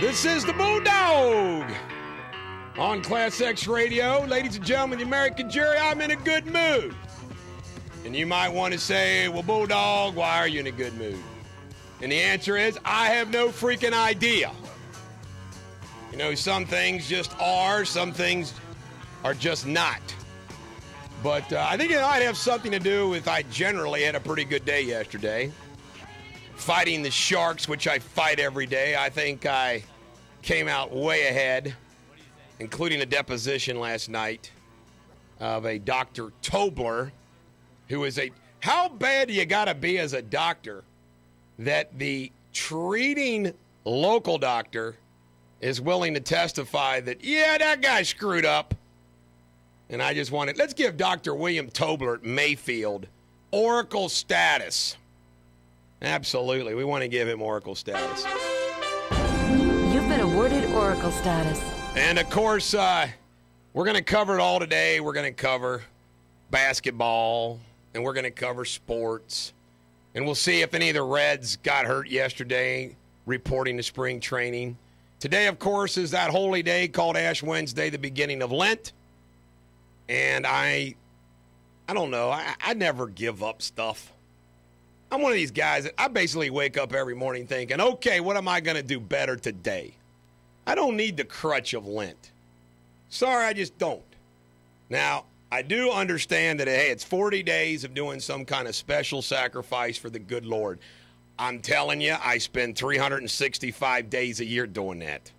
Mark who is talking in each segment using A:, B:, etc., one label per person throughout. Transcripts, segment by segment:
A: This is the Bulldog on ClassX Radio. Ladies and gentlemen, the American jury, I'm in a good mood. And you might want to say, well, Bulldog, why are you in a good mood? And the answer is, I have no freaking idea. You know, some things just are, some things are just not. But I think it might have something to do with I generally had a pretty good day yesterday. Fighting the Sharks, which I fight every day. I think I came out way ahead, including a deposition last night of a Dr. Tobler, who is how bad do you got to be as a doctor that the treating local doctor is willing to testify that, yeah, that guy screwed up. And I just wanted, let's give Dr. William Tobler at Mayfield Oracle status. Absolutely. We want to give him Oracle status.
B: You've been awarded Oracle status.
A: And, of course, we're going to cover it all today. We're going to cover basketball, and we're going to cover sports. And we'll see if any of the Reds got hurt yesterday reporting to spring training. Today, of course, is that holy day called Ash Wednesday, the beginning of Lent. And I don't know. I never give up stuff. I'm one of these guys that I basically wake up every morning thinking, okay, what am I going to do better today? I don't need the crutch of Lent. Sorry, I just don't. Now, I do understand that, hey, it's 40 days of doing some kind of special sacrifice for the good Lord. I'm telling you, I spend 365 days a year doing that.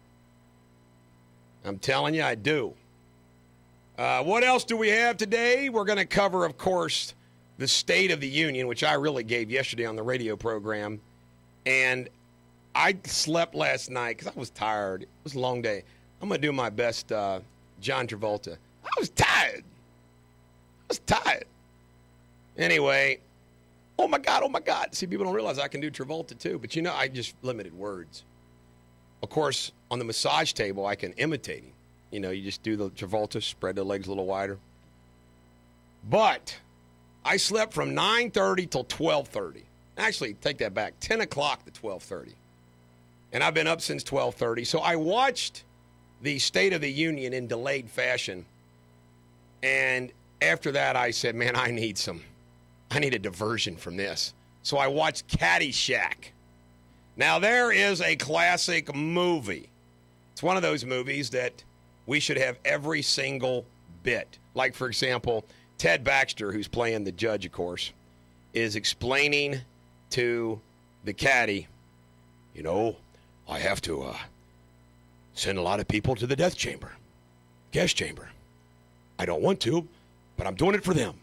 A: I'm telling you, I do. What else do we have today? We're going to cover, of course, the State of the Union, which I really gave yesterday on the radio program. And I slept last night because I was tired. It was a long day. I'm going to do my best, John Travolta. I was tired. Anyway, oh, my God. See, people don't realize I can do Travolta, too. But, you know, I just limited words. Of course, on the massage table, I can imitate him. You know, you just do the Travolta, spread the legs a little wider. But I slept from 9:30 till 12:30. Actually, take that back, 10 o'clock to 12:30. And I've been up since 12:30. So I watched the State of the Union in delayed fashion. And after that, I said, man, I need a diversion from this. So I watched Caddyshack. Now, there is a classic movie. It's one of those movies that we should have every single bit. Like, for example, Ted Baxter, who's playing the judge, of course, is explaining to the caddy, you know, I have to send a lot of people to the gas chamber. I don't want to, but I'm doing it for them.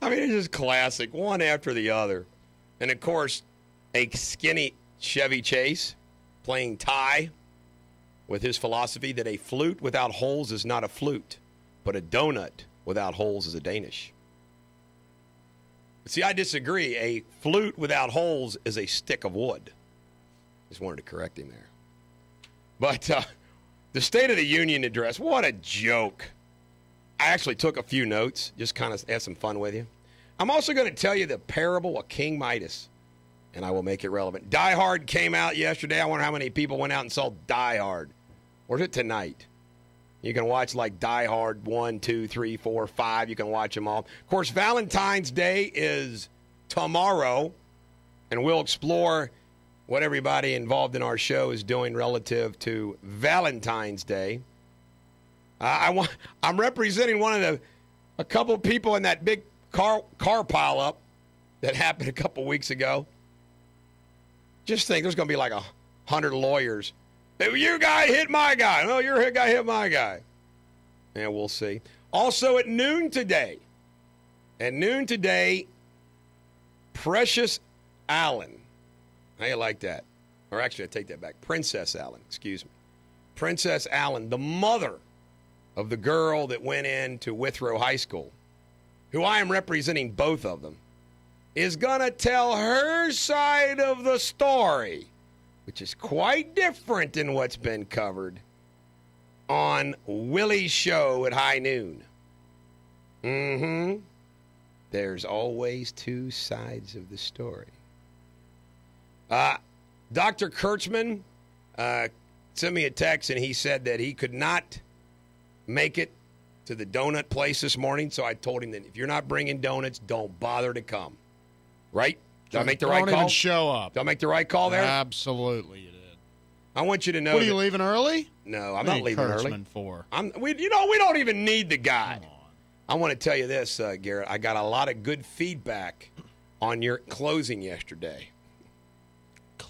A: I mean, it's just classic, one after the other. And, of course, a skinny Chevy Chase playing tie with his philosophy that a flute without holes is not a flute, but a donut without holes is a Danish. See, I disagree. A flute without holes is a stick of wood. Just wanted to correct him there. But the State of the Union address, what a joke. I actually took a few notes, just kind of have some fun with you. I'm also going to tell you the parable of King Midas, and I will make it relevant. Die Hard came out yesterday. I wonder how many people went out and saw Die Hard. Or is it tonight? You can watch like Die Hard 1, 2, 3, 4, 5. You can watch them all. Of course, Valentine's Day is tomorrow, and we'll explore what everybody involved in our show is doing relative to Valentine's Day. I'm representing a couple of people in that big car pileup that happened a couple weeks ago. Just think, there's going to be like 100 lawyers. Hey, your guy hit my guy. No, your guy hit my guy. And we'll see. Also at noon today, Precious Allen. How you like that? Or actually, I take that back. Princess Allen, excuse me. Princess Allen, the mother of the girl that went into Withrow High School, who I am representing both of them, is going to tell her side of the story, which is quite different than what's been covered on Willie's show at high noon. There's always two sides of the story. Dr. Kurtzman sent me a text, and he said that he could not make it to the donut place this morning, so I told him that if you're not bringing donuts, don't bother to come. Right? Did I make the right call?
C: Don't even show up.
A: Did I make the right call there?
C: Absolutely you did.
A: I want you to know.
C: What, are you leaving early?
A: No, I'm not leaving early.
C: Kurtzman for?
A: We don't even need the guy.
C: Come on.
A: I want to tell you this, Garrett. I got a lot of good feedback on your closing yesterday.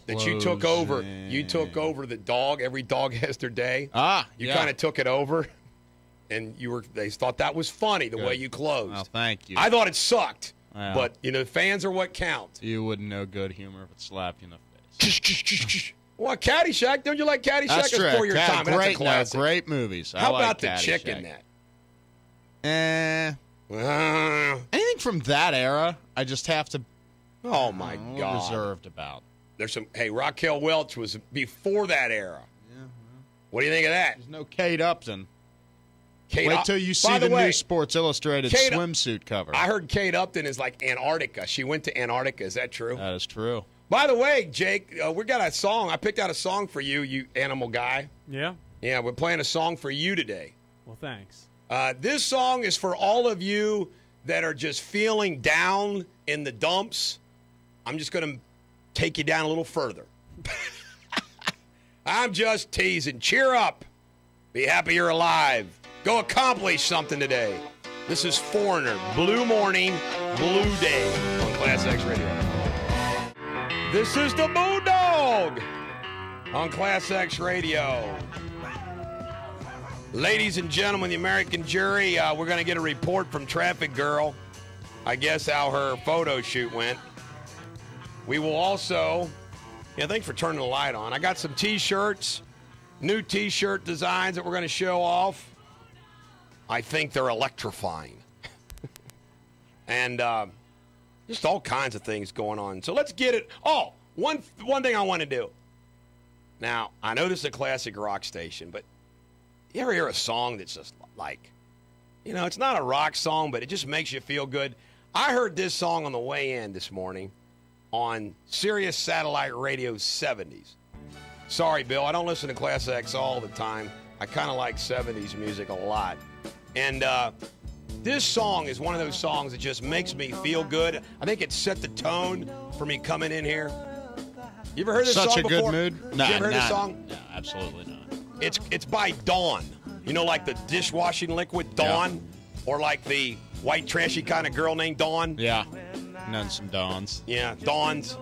A: That you took over. You took over the dog. Every dog has their day. You kind of took it over, and they thought that was funny the way you closed.
C: Well, thank you.
A: I thought it sucked,
C: Well,
A: but fans are what count.
C: You wouldn't know good humor if it slapped you in the face.
A: Well, Caddyshack. Don't you like Caddyshack?
C: That's true.
A: For your time. That's a classic.
C: Great movies.
A: How
C: like
A: about the
C: Caddyshack.
A: chick in that?
C: Anything from that era, I just have to.
A: Oh my God!
C: Reserved about.
A: There's some. Hey, Raquel Welch was before that era.
C: Yeah. Well,
A: what do you think of that?
C: There's no Kate Upton.
A: Wait
C: till you see the new Sports Illustrated swimsuit cover.
A: I heard Kate Upton is like Antarctica. She went to Antarctica. Is that true?
C: That is true.
A: By the way, Jake, we got a song. I picked out a song for you, you animal guy.
D: Yeah?
A: Yeah, we're playing a song for you today.
D: Well, thanks.
A: This song is for all of you that are just feeling down in the dumps. I'm just going to take you down a little further. I'm just teasing. Cheer up. Be happy you're alive. Go accomplish something today. This is Foreigner, Blue Morning, Blue Day on ClassX Radio. This is the Bulldog on ClassX Radio. Ladies and gentlemen, the American jury, we're going to get a report from Traffic Girl. I guess how her photo shoot went. We will also, thanks for turning the light on. I got some T-shirts, new T-shirt designs that we're going to show off. I think they're electrifying. And just all kinds of things going on. So let's get it. Oh, one thing I want to do. Now, I know this is a classic rock station, but you ever hear a song that's just like, it's not a rock song, but it just makes you feel good? I heard this song on the way in this morning on Sirius Satellite Radio 70s. Sorry, Bill, I don't listen to Class X all the time. I kind of like 70s music a lot. And this song is one of those songs that just makes me feel good. I think it set the tone for me coming in here. You ever heard this song before?
C: Such a good mood? No,
A: you ever heard this song?
C: No, absolutely not.
A: It's by Dawn. Like the dishwashing liquid Dawn? Yeah. Or like the white trashy kind of girl named Dawn?
C: Yeah. None some Dawns.
A: Yeah, Dawns.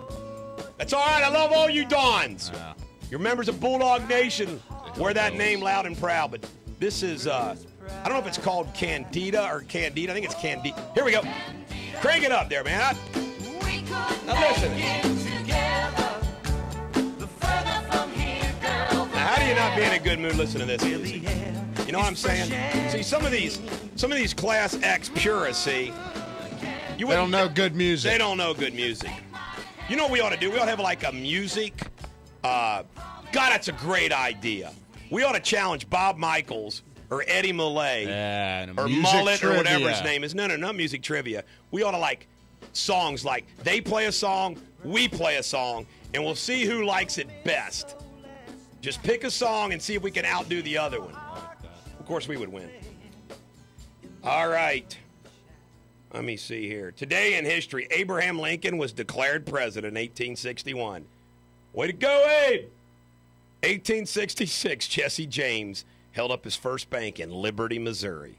A: That's all right. I love all you Dawns. Yeah. You're members of Bulldog Nation. Wear that name loud and proud. But this is, I don't know if it's called Candida or Candida. I think it's Candida. Here we go. Crank it up there, man. Now listen. Now, how do you not be in a good mood listening to this music? You know what I'm saying? See, some of these Class X purists, see,
C: they don't know good music.
A: They don't know good music. You know what we ought to do? We ought to have like a music. God, that's a great idea. We ought to challenge Bob Michaels or Eddie Millay or Mullet trivia. Or whatever his name is. No, not music trivia. We ought to like songs like they play a song, we play a song, and we'll see who likes it best. Just pick a song and see if we can outdo the other one. Of course, we would win. All right. Let me see here. Today in history, Abraham Lincoln was declared president in 1861. Way to go, Abe! 1866, Jesse James held up his first bank in Liberty, Missouri.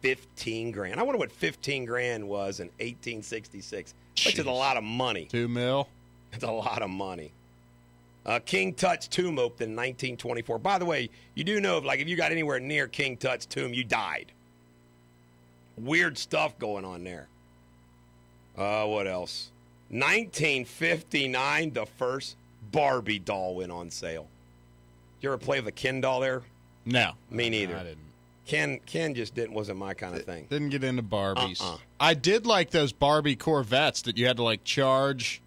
A: 15 grand. I wonder what 15 grand was in 1866. Which is a lot of money.
C: $2 million.
A: It's a lot of money. King Tut's tomb opened in 1924. By the way, you do know if you got anywhere near King Tut's tomb, you died. Weird stuff going on there. What else? 1959, the first Barbie doll went on sale. Did you ever play with a Ken doll there?
C: No.
A: Me neither.
C: No, I didn't.
A: Ken just wasn't my kind of thing.
C: Didn't get into Barbies. I did like those Barbie Corvettes that you had to charge.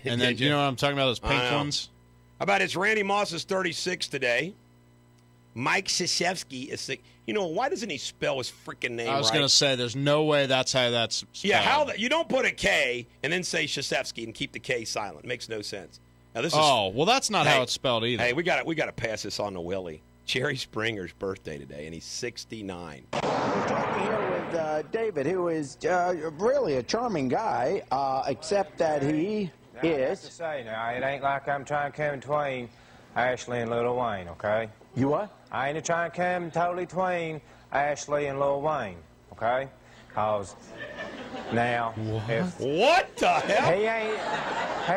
C: And then, you know what I'm talking about, those pink ones?
A: How about it's Randy Moss's 36 today. Mike Krzyzewski is sick. You know, why doesn't he spell his freaking name right?
C: I was going to say, there's no way that's how that's spelled.
A: Yeah, you don't put a K and then say Krzyzewski and keep the K silent. Makes no sense. Now, this
C: well, that's not how it's spelled either.
A: Hey, we got to pass this on to Willie. Jerry Springer's birthday today, and he's 69.
D: We're talking here with David, who is really a charming guy, except that he
E: I have
D: is.
E: to say now, it ain't like I'm trying to come between Ashley and Lil Wayne, okay?
D: You what?
E: I ain't trying to come totally between Ashley and Lil Wayne, okay? Cause now,
A: What the hell?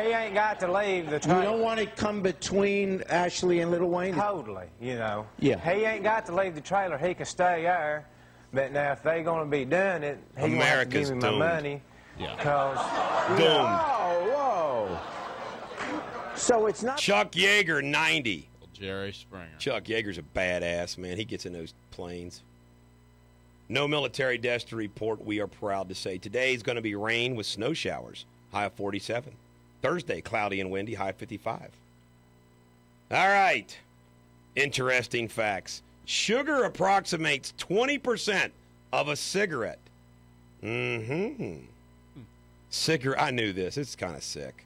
E: he ain't got to leave the
D: You
E: train.
D: don't want to come between Ashley and Little Wayne?
E: Totally, you know.
D: Yeah.
E: He ain't got to leave the trailer. He can stay there. But now, if they gonna be doing it, he gonna have to
A: America's
E: give me my
A: doomed.
E: money.
C: Yeah.
E: Cause
A: Doomed.
D: Whoa. So it's not.
A: Chuck Yeager, 90.
C: Jerry Springer.
A: Chuck Yeager's a badass, man. He gets in those planes. No military deaths to report, we are proud to say. Today is going to be rain with snow showers, high of 47. Thursday, cloudy and windy, high of 55. All right. Interesting facts. Sugar approximates 20% of a cigarette. Mm-hmm. I knew this. It's kind of sick.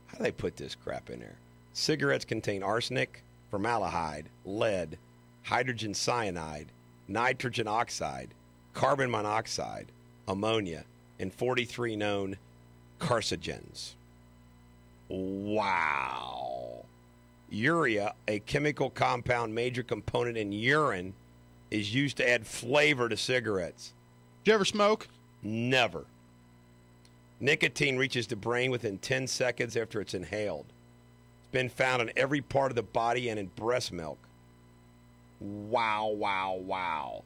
A: How do they put this crap in there? Cigarettes contain arsenic, formaldehyde, lead, hydrogen cyanide, nitrogen oxide, carbon monoxide, ammonia, and 43 known carcinogens. Wow. Urea, a chemical compound major component in urine, is used to add flavor to cigarettes.
C: Did you ever smoke?
A: Never. Nicotine reaches the brain within 10 seconds after it's inhaled. It's been found in every part of the body and in breast milk. Wow, wow, wow.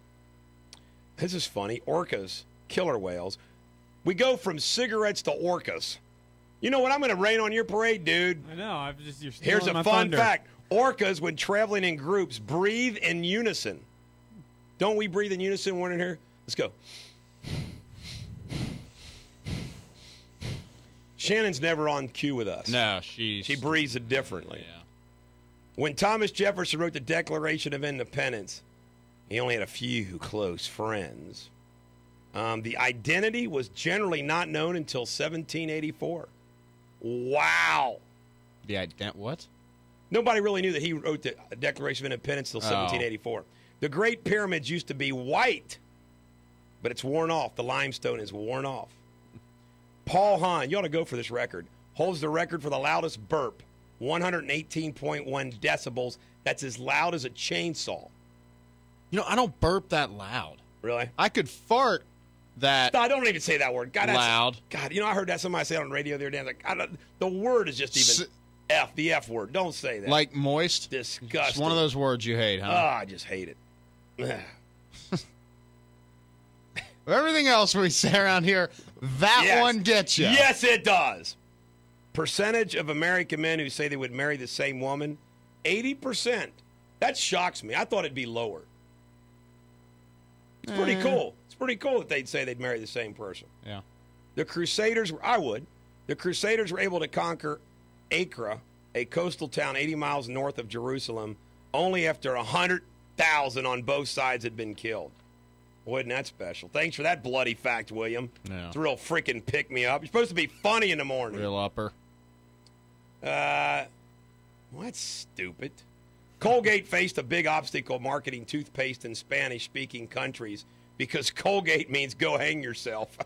A: This is funny. Orcas, killer whales. We go from cigarettes to orcas. You know what? I'm going to rain on your parade, dude.
F: I know. You're
A: Here's
F: stealing
A: a
F: my
A: fun
F: thunder.
A: fact. Orcas, when traveling in groups, breathe in unison. Don't we breathe in unison when we're in here? Let's go. Shannon's never on cue with us.
C: No, she
A: breathes it differently.
C: Yeah.
A: When Thomas Jefferson wrote the Declaration of Independence, he only had a few close friends. The identity was generally not known until 1784. Wow.
C: What?
A: Nobody really knew that he wrote the Declaration of Independence until 1784. The Great Pyramids used to be white, but it's worn off. The limestone is worn off. Paul Hahn, you ought to go for this record, holds the record for the loudest burp, 118.1 decibels. That's as loud as a chainsaw.
C: You know, I don't burp that loud.
A: Really?
C: I could fart that
A: No, don't even say that word. God,
C: loud.
A: God, you know, I heard that somebody say it on the radio the other day. I was like, the word is just even the F word. Don't say that.
C: Like moist?
A: Disgusting.
C: It's one of those words you hate, huh?
A: I just hate it.
C: Everything else we say around here, that
A: Yes.
C: one gets you.
A: Yes, it does. Percentage of American men who say they would marry the same woman, 80%. That shocks me. I thought it'd be lower. It's pretty cool. It's pretty cool that they'd say they'd marry the same person.
C: Yeah.
A: The Crusaders, The Crusaders were able to conquer Acre, a coastal town 80 miles north of Jerusalem, only after 100,000 on both sides had been killed. Wasn't that special? Thanks for that bloody fact, William.
C: Yeah.
A: It's a real freaking pick-me-up. You're supposed to be funny in the morning.
C: Real upper.
A: Well, that's stupid. Colgate faced a big obstacle marketing toothpaste in Spanish-speaking countries because Colgate means go hang yourself.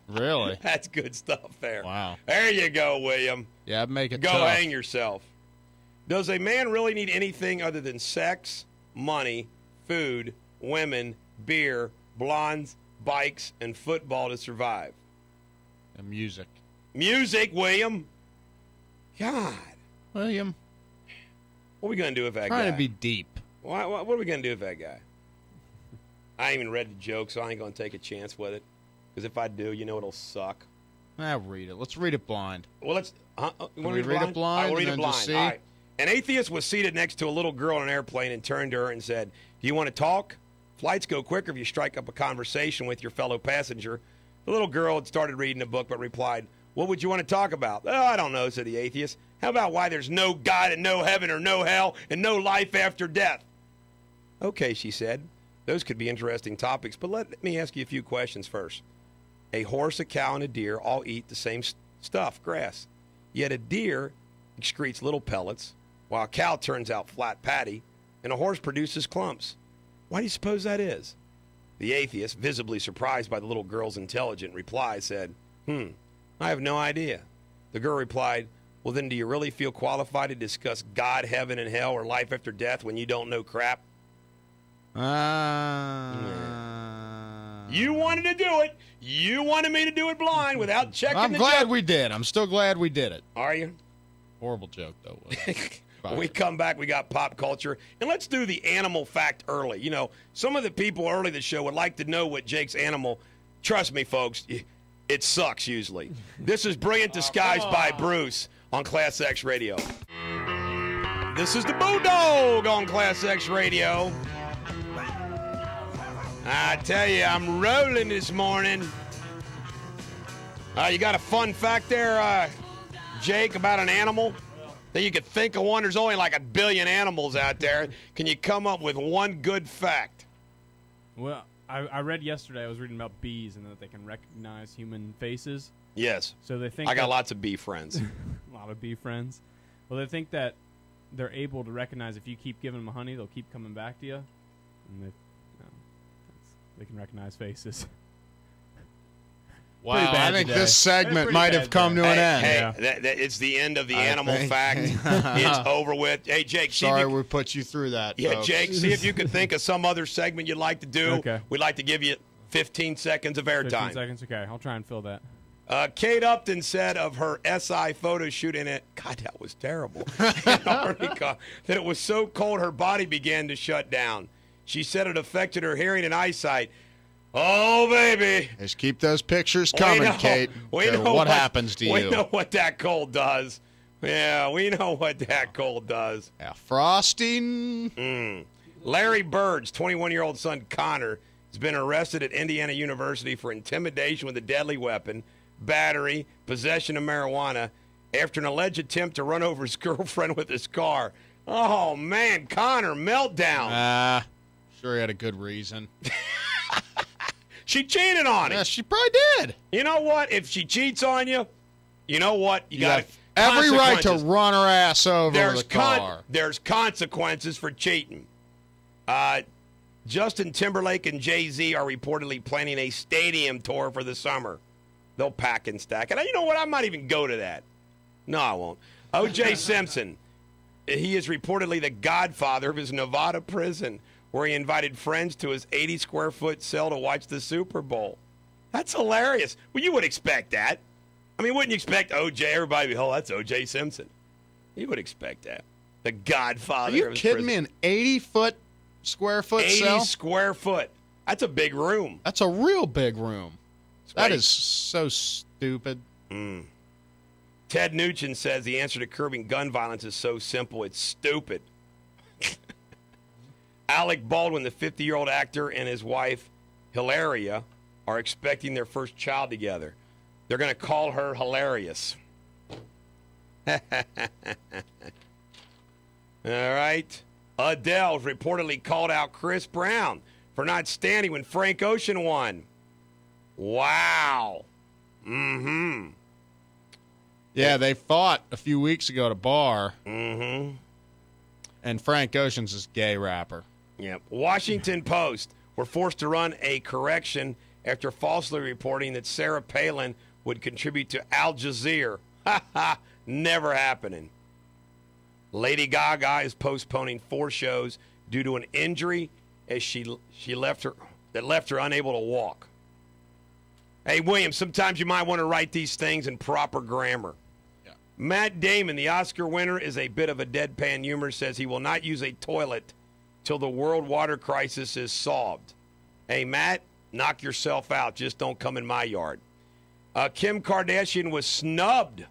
C: Really?
A: That's good stuff there.
C: Wow.
A: There you go, William.
C: Yeah, I'd make it
A: Go
C: tough.
A: hang yourself. Does a man really need anything other than sex, money, food, women, beer, blondes, bikes, and football to survive?
C: And music.
A: Music, William. God.
C: William,
A: What are we going to do with that guy?
C: trying to be deep.
A: What are we going to do with that guy? I ain't even read the joke, so I ain't going to take a chance with it. Because if I do, you know it'll suck.
C: Read it. Let's read it blind.
A: Well, let's. You want
C: we
A: to
C: read it blind
A: We'll read
C: and
A: it
C: then
A: blind.
C: just see?
A: All right. An atheist was seated next to a little girl on an airplane and turned to her and said, "Do you want to talk? Flights go quicker if you strike up a conversation with your fellow passenger." The little girl had started reading a book but replied, What would you want to talk about? Oh, I don't know, said the atheist. How about why there's no God and no heaven or no hell and no life after death? Okay, she said. Those could be interesting topics, but let me ask you a few questions first. A horse, a cow, and a deer all eat the same stuff, grass. Yet a deer excretes little pellets, while a cow turns out flat patty, and a horse produces clumps. Why do you suppose that is? The atheist, visibly surprised by the little girl's intelligent reply, said, I have no idea. The girl replied, well, then do you really feel qualified to discuss God, heaven, and hell, or life after death when you don't know crap? You wanted to do it. You wanted me to do it blind without checking
C: I'm
A: the
C: glad
A: joke.
C: we did. I'm still glad we did it.
A: Are you?
C: Horrible joke, though.
A: When we come back, we got pop culture. And let's do the animal fact early. You know, some of the people early in the show would like to know what Jake's animal. Trust me, folks, it sucks usually. This is Brilliant Disguise by Bruce on ClassX Radio. This is the Bulldog on ClassX Radio. I tell you, I'm rolling this morning. You got a fun fact there, Jake, about an animal that you could think of one? There's only like 1 billion animals out there. Can you come up with one good fact?
F: Well, I read yesterday, I was reading about bees and that they can recognize human faces.
A: Yes.
F: So they think
A: I got lots of bee friends.
F: A lot of bee friends. Well, they think that they're able to recognize if you keep giving them honey, they'll keep coming back to you. And they can recognize faces.
C: Wow, I think
F: today.
C: this segment might have come to an end.
A: Hey, it's the end of the animal fact. It's over with. Hey, Jake.
C: Sorry we put you through that, folks.
A: Jake, see if you can think of some other segment you'd like to do.
F: Okay.
A: We'd like to give you 15 seconds of airtime.
F: 15 seconds? Okay, I'll try and fill that.
A: Kate Upton said of her SI photo shoot in it, God, that was terrible, Antarctica, that it was so cold her body began to shut down. She said it affected her hearing and eyesight. Oh, baby.
C: Just keep those pictures coming, Kate.
A: We know
C: what happens to you.
A: We know what that cold does. Yeah, we know what that cold does.
C: Yeah, frosting.
A: Larry Bird's 21-year-old son, Connor, has been arrested at Indiana University for intimidation with a deadly weapon, battery, possession of marijuana, after an alleged attempt to run over his girlfriend with his car. Oh, man, Connor, meltdown.
C: Sure he had a good reason.
A: She cheated on him.
C: Yeah, she probably did.
A: You know what? If she cheats on you, you know what? You got
C: every right to run her ass over the car.
A: There's consequences for cheating. Justin Timberlake and Jay-Z are reportedly planning a stadium tour for the summer. They'll pack and stack. And you know what? I might even go to that. No, I won't. O.J. Simpson, he is reportedly the godfather of his Nevada prison, where he invited friends to his 80-square-foot cell to watch the Super Bowl. That's hilarious. Well, you would expect that. I mean, wouldn't you expect O.J., everybody to be, oh, that's O.J. Simpson. You would expect that. The godfather of his prison.
C: Are you kidding me? An 80-square-foot cell?
A: 80 square foot. That's a big room.
C: That's a real big room. That is so stupid.
A: Ted Nugent says the answer to curbing gun violence is so simple, it's stupid. Alec Baldwin, the 50-year-old actor, and his wife, Hilaria, are expecting their first child together. They're going to call her Hilarious. All right. Adele reportedly called out Chris Brown for not standing when Frank Ocean won. Wow.
C: Yeah, they fought a few weeks ago at a bar.
A: And
C: Frank Ocean's this gay rapper.
A: Yep. Washington Post were forced to run a correction after falsely reporting that Sarah Palin would contribute to Al Jazeera. Never happening. Lady Gaga is postponing 4 shows due to an injury as she left her unable to walk. Hey, William, sometimes you might want to write these things in proper grammar.
C: Yeah.
A: Matt Damon, the Oscar winner, is a bit of a deadpan humor, says he will not use a toilet till the world water crisis is solved. Hey, Matt, knock yourself out. Just don't come in my yard. Kim Kardashian was snubbed.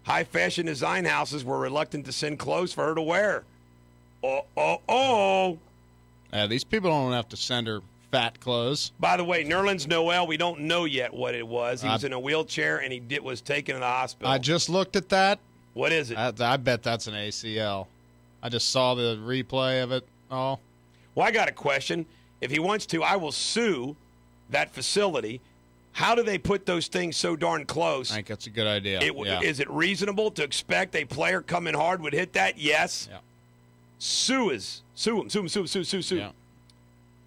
A: High fashion design houses were reluctant to send clothes for her to wear.
C: These people don't have to send her fat clothes.
A: By the way, Nerlens Noel, we don't know yet what it was. He was in a wheelchair, and was taken to the hospital.
C: I just looked at that.
A: What is it?
C: I bet that's an ACL. I just saw the replay of it all.
A: Well, I got a question. If he wants to, I will sue that facility. How do they put those things so darn close?
C: I think that's a good idea.
A: Is it reasonable to expect a player coming hard would hit that? Yes.
C: Yeah.
A: Sue him.
C: Yeah.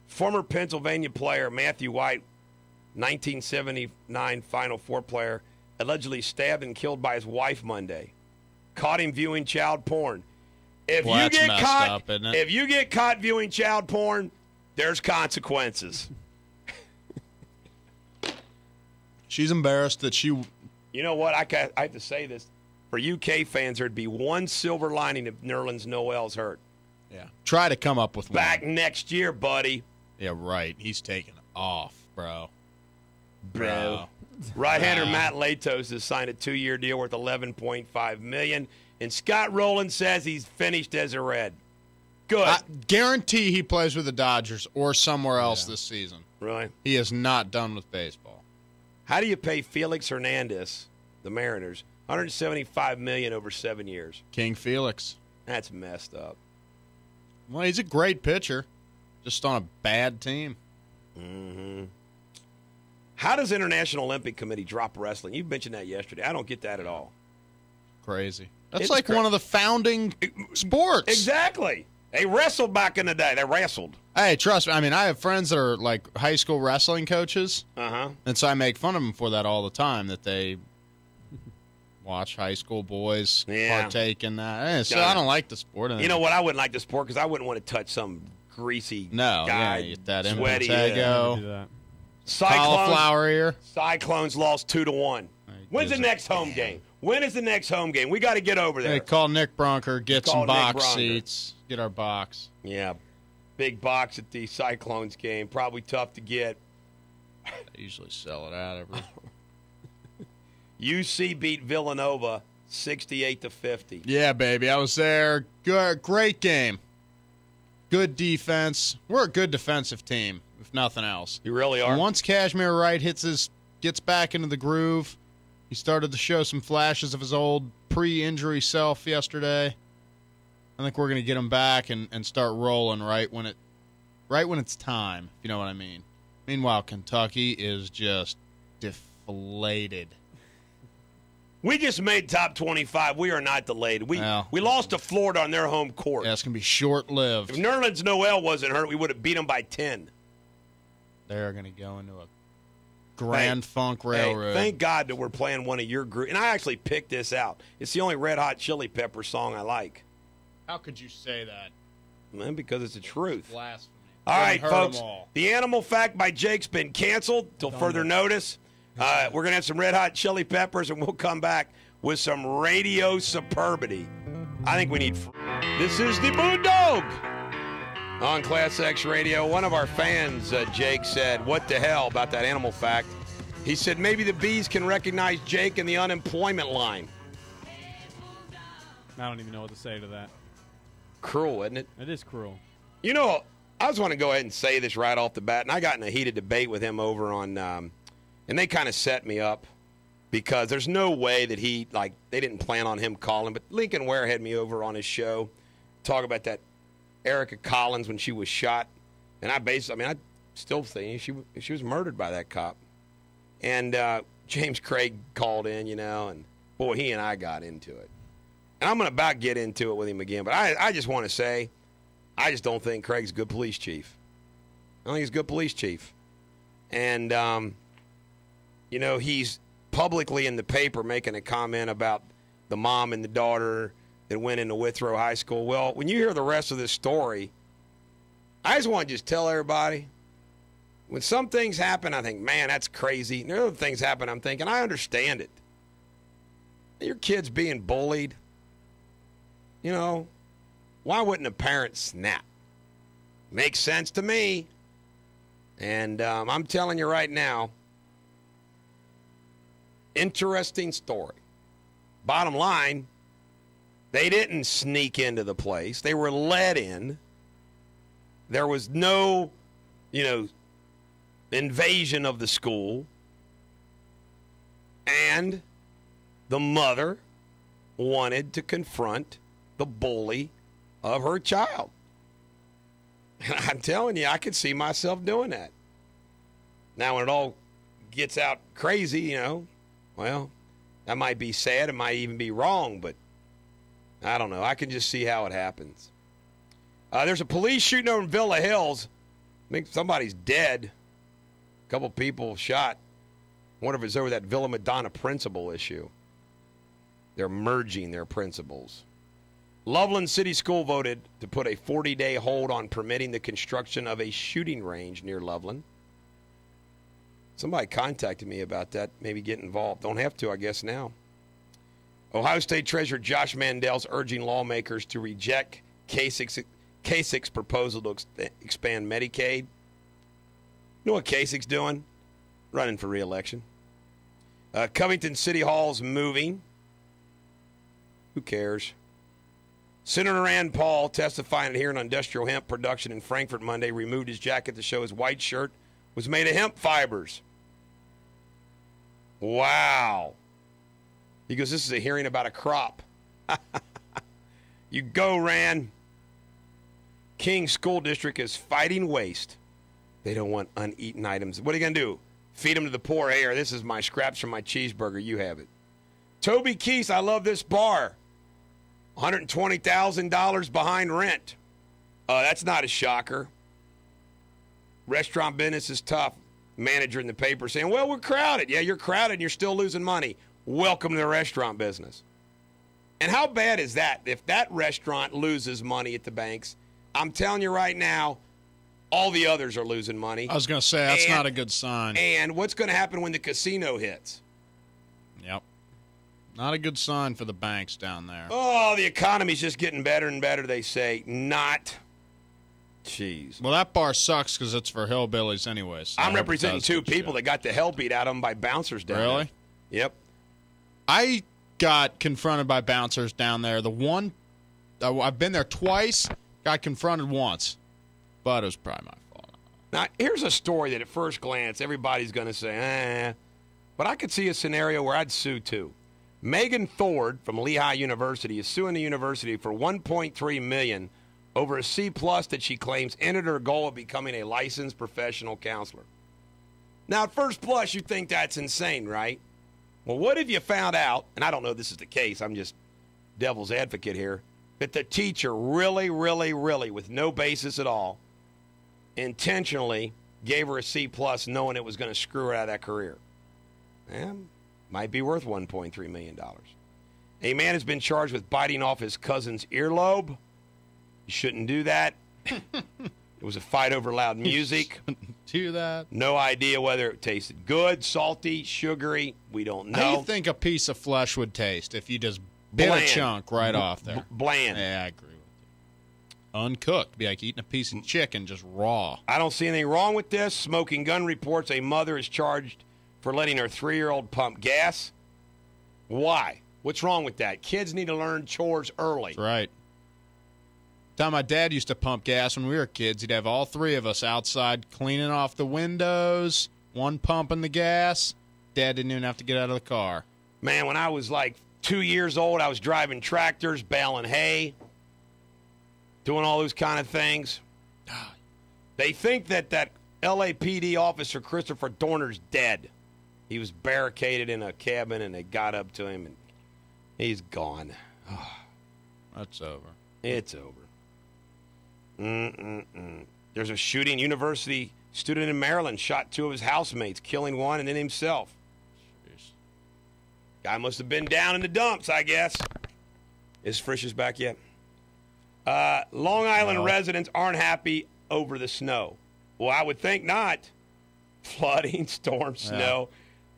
A: Former Pennsylvania player Matthew White, 1979 Final Four player, allegedly stabbed and killed by his wife Monday. Caught him viewing child porn. If
C: Well,
A: you
C: that's
A: get
C: messed
A: caught,
C: up, isn't it?
A: if you get caught viewing child porn, there's consequences.
C: She's embarrassed that she.
A: You know what? I have to say this. For UK fans, there'd be one silver lining if Nerlens Noel's hurt.
C: Yeah. Try to come up with
A: Back
C: one.
A: next year, buddy.
C: Yeah, right. He's taking off, bro.
A: Right-hander Matt Latos has signed a 2-year deal worth $11.5 million, and Scott Rowland says he's finished as a Red. Good.
C: I guarantee he plays with the Dodgers or somewhere else this season.
A: Really?
C: He is not done with baseball.
A: How do you pay Felix Hernandez, the Mariners, $175 million over 7 years?
C: King Felix.
A: That's messed up.
C: Well, he's a great pitcher, just on a bad team.
A: Mm-hmm. How does the International Olympic Committee drop wrestling? You mentioned that yesterday. I don't get that at all.
C: Crazy. That's
A: It's
C: like one of the founding sports.
A: Exactly. They wrestled back in the day. They wrestled.
C: Hey, trust me. I mean, I have friends that are like high school wrestling coaches, and so I make fun of them for that all the time, that they watch high school boys partake in that. So I don't like the sport.
A: You know what? I wouldn't like the sport because I wouldn't want to touch some greasy guy,
C: that
A: sweaty.
C: Impetigo.
A: Cyclones,
C: cauliflower ear.
A: Cyclones lost 2-1. When's the next home game? When is the next home game? We got to get over there.
C: Hey, call Nick Bronker, get
A: Call
C: some
A: Nick
C: box
A: Bronker.
C: seats, get our box.
A: Yeah, big box at the Cyclones game. Probably tough to get.
C: They usually sell it out every.
A: UC beat Villanova 68-50.
C: Yeah, baby, I was there. Good, great game. Good defense. We're a good defensive team, if nothing else.
A: You really are.
C: And once Kashmir Wright gets back into the groove, he started to show some flashes of his old pre-injury self yesterday. I think we're going to get him back and start rolling right when it's time, if you know what I mean. Meanwhile, Kentucky is just deflated.
A: We just made top 25. We are not delayed. We lost to Florida on their home court.
C: Yeah, it's going to be short-lived.
A: If Nerlens Noel wasn't hurt, we would have beat them by 10.
C: They're going to go into a Grand Funk Railroad.
A: Thank God that we're playing one of your group. And I actually picked this out. It's the only Red Hot Chili Pepper song I like.
C: How could you say that?
A: Man, because it's the truth.
C: Blasphemy.
A: All right, folks. The Animal Fact by Jake's been canceled till further notice. We're going to have some Red Hot Chili Peppers, and we'll come back with some radio superbity. I think we need... This is the Bulldog on ClassX Radio. One of our fans, Jake, said, what the hell about that Animal Fact? He said maybe the bees can recognize Jake in the unemployment line.
F: I don't even know what to say to that.
A: Cruel, isn't it?
F: It is cruel.
A: You know, I just want to go ahead and say this right off the bat, and I got in a heated debate with him over on... and they kind of set me up because there's no way that they didn't plan on him calling. But Lincoln Ware had me over on his show, talk about that Erica Collins when she was shot. And I still think she was murdered by that cop. And James Craig called in, and boy, he and I got into it. And I'm going to about get into it with him again. But I just want to say, I just don't think Craig's a good police chief. I don't think he's a good police chief. And, he's publicly in the paper making a comment about the mom and the daughter that went into Withrow High School. Well, when you hear the rest of this story, I just want to just tell everybody, when some things happen, I think, man, that's crazy. And other things happen, I'm thinking, I understand it. Your kid's being bullied. Why wouldn't a parent snap? Makes sense to me. And I'm telling you right now, interesting story. Bottom line, they didn't sneak into the place. They were let in. There was no, invasion of the school, and the mother wanted to confront the bully of her child. And I'm telling you, I could see myself doing that. Now, when it all gets out crazy, well, that might be sad. It might even be wrong, but I don't know. I can just see how it happens. There's a police shooting over in Villa Hills. I think somebody's dead. A couple people shot. I wonder if it's over that Villa Madonna principal issue. They're merging their principals. Loveland City School voted to put a 40-day hold on permitting the construction of a shooting range near Loveland. Somebody contacted me about that, maybe get involved. Don't have to, I guess, now. Ohio State Treasurer Josh Mandel's urging lawmakers to reject Kasic's proposal to expand Medicaid. You know what Kasic's doing? Running for re-election. Covington City Hall's moving. Who cares? Senator Rand Paul, testifying at hearing on industrial hemp production in Frankfurt Monday, removed his jacket to show his white shirt was made of hemp fibers. Wow. He goes, this is a hearing about a crop. You go, Rand. King School District is fighting waste. They don't want uneaten items. What are you going to do? Feed them to the poor? Hey, this is my scraps from my cheeseburger. You have it. Toby Keith, I love this bar. $120,000 behind rent. That's not a shocker. Restaurant business is tough. Manager in the paper saying, well, we're crowded. Yeah, you're crowded and you're still losing money. Welcome to the restaurant business. And how bad is that? If that restaurant loses money at the banks, I'm telling you right now, all the others are losing money.
C: I was going to say, that's not a good sign.
A: And what's going to happen when the casino hits?
C: Yep. Not a good sign for the banks down there.
A: Oh, the economy's just getting better and better, they say. Not. Jeez.
C: Well, that bar sucks because it's for hillbillies anyways. So
A: I'm representing two people that got the hell beat out of them by bouncers down there.
C: Really?
A: Yep.
C: I got confronted by bouncers down there. The one, I've been there twice, got confronted once, but it was probably my fault.
A: Now, here's a story that at first glance, everybody's going to say, but I could see a scenario where I'd sue too. Megan Thord from Lehigh University is suing the university for $1.3 million over a C+ that she claims ended her goal of becoming a licensed professional counselor. Now, at first blush, you think that's insane, right? Well, what if you found out, and I don't know if this is the case, I'm just devil's advocate here, that the teacher really, with no basis at all, intentionally gave her a C+ knowing it was going to screw her out of that career? Might be worth $1.3 million. A man has been charged with biting off his cousin's earlobe. You shouldn't do that. It was a fight over loud music.
C: Do that.
A: No idea whether it tasted good, salty, sugary. We don't know.
C: How do you think a piece of flesh would taste if you just bit a chunk right off there?
A: Bland.
C: Yeah, I agree with you. Uncooked. Be like eating a piece of chicken just raw.
A: I don't see anything wrong with this. Smoking Gun reports a mother is charged for letting her 3-year-old pump gas. Why? What's wrong with that? Kids need to learn chores early.
C: That's right. Time my dad used to pump gas when we were kids, he'd have all three of us outside cleaning off the windows, one pumping the gas. Dad didn't even have to get out of the car.
A: Man, when I was like 2 years old, I was driving tractors, baling hay, doing all those kind of things. They think that LAPD officer Christopher Dorner's dead. He was barricaded in a cabin, and they got up to him, and he's gone.
C: That's over.
A: It's over. There's a shooting. University student in Maryland shot 2 of his housemates, killing one and then himself.
C: Jeez.
A: Guy must have been down in the dumps, I guess. Is Frisch's back yet? Long Island residents aren't happy over the snow. Well, I would think not. Flooding, storm, snow.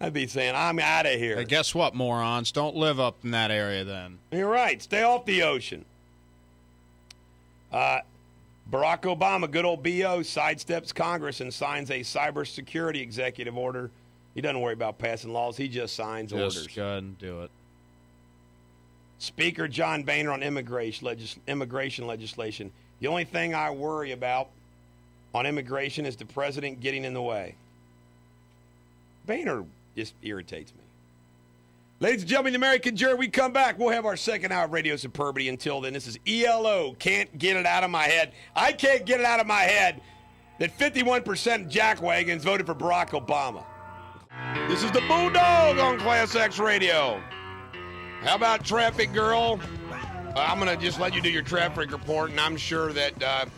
A: I'd be saying, I'm out of here.
C: Hey, guess what, morons? Don't live up in that area then.
A: You're right. Stay off the ocean. Barack Obama, good old B.O., sidesteps Congress and signs a cybersecurity executive order. He doesn't worry about passing laws. He just signs orders.
C: Just go ahead and do it.
A: Speaker John Boehner on immigration legislation. The only thing I worry about on immigration is the president getting in the way. Boehner just irritates me. Ladies and gentlemen, the American Jury, we come back. We'll have our second hour of Radio Superbity. Until then, this is ELO. Can't get it out of my head. I can't get it out of my head that 51% of jackwagons voted for Barack Obama. This is the Bulldog on ClassX Radio. How about traffic, girl? I'm going to just let you do your traffic report, and I'm sure that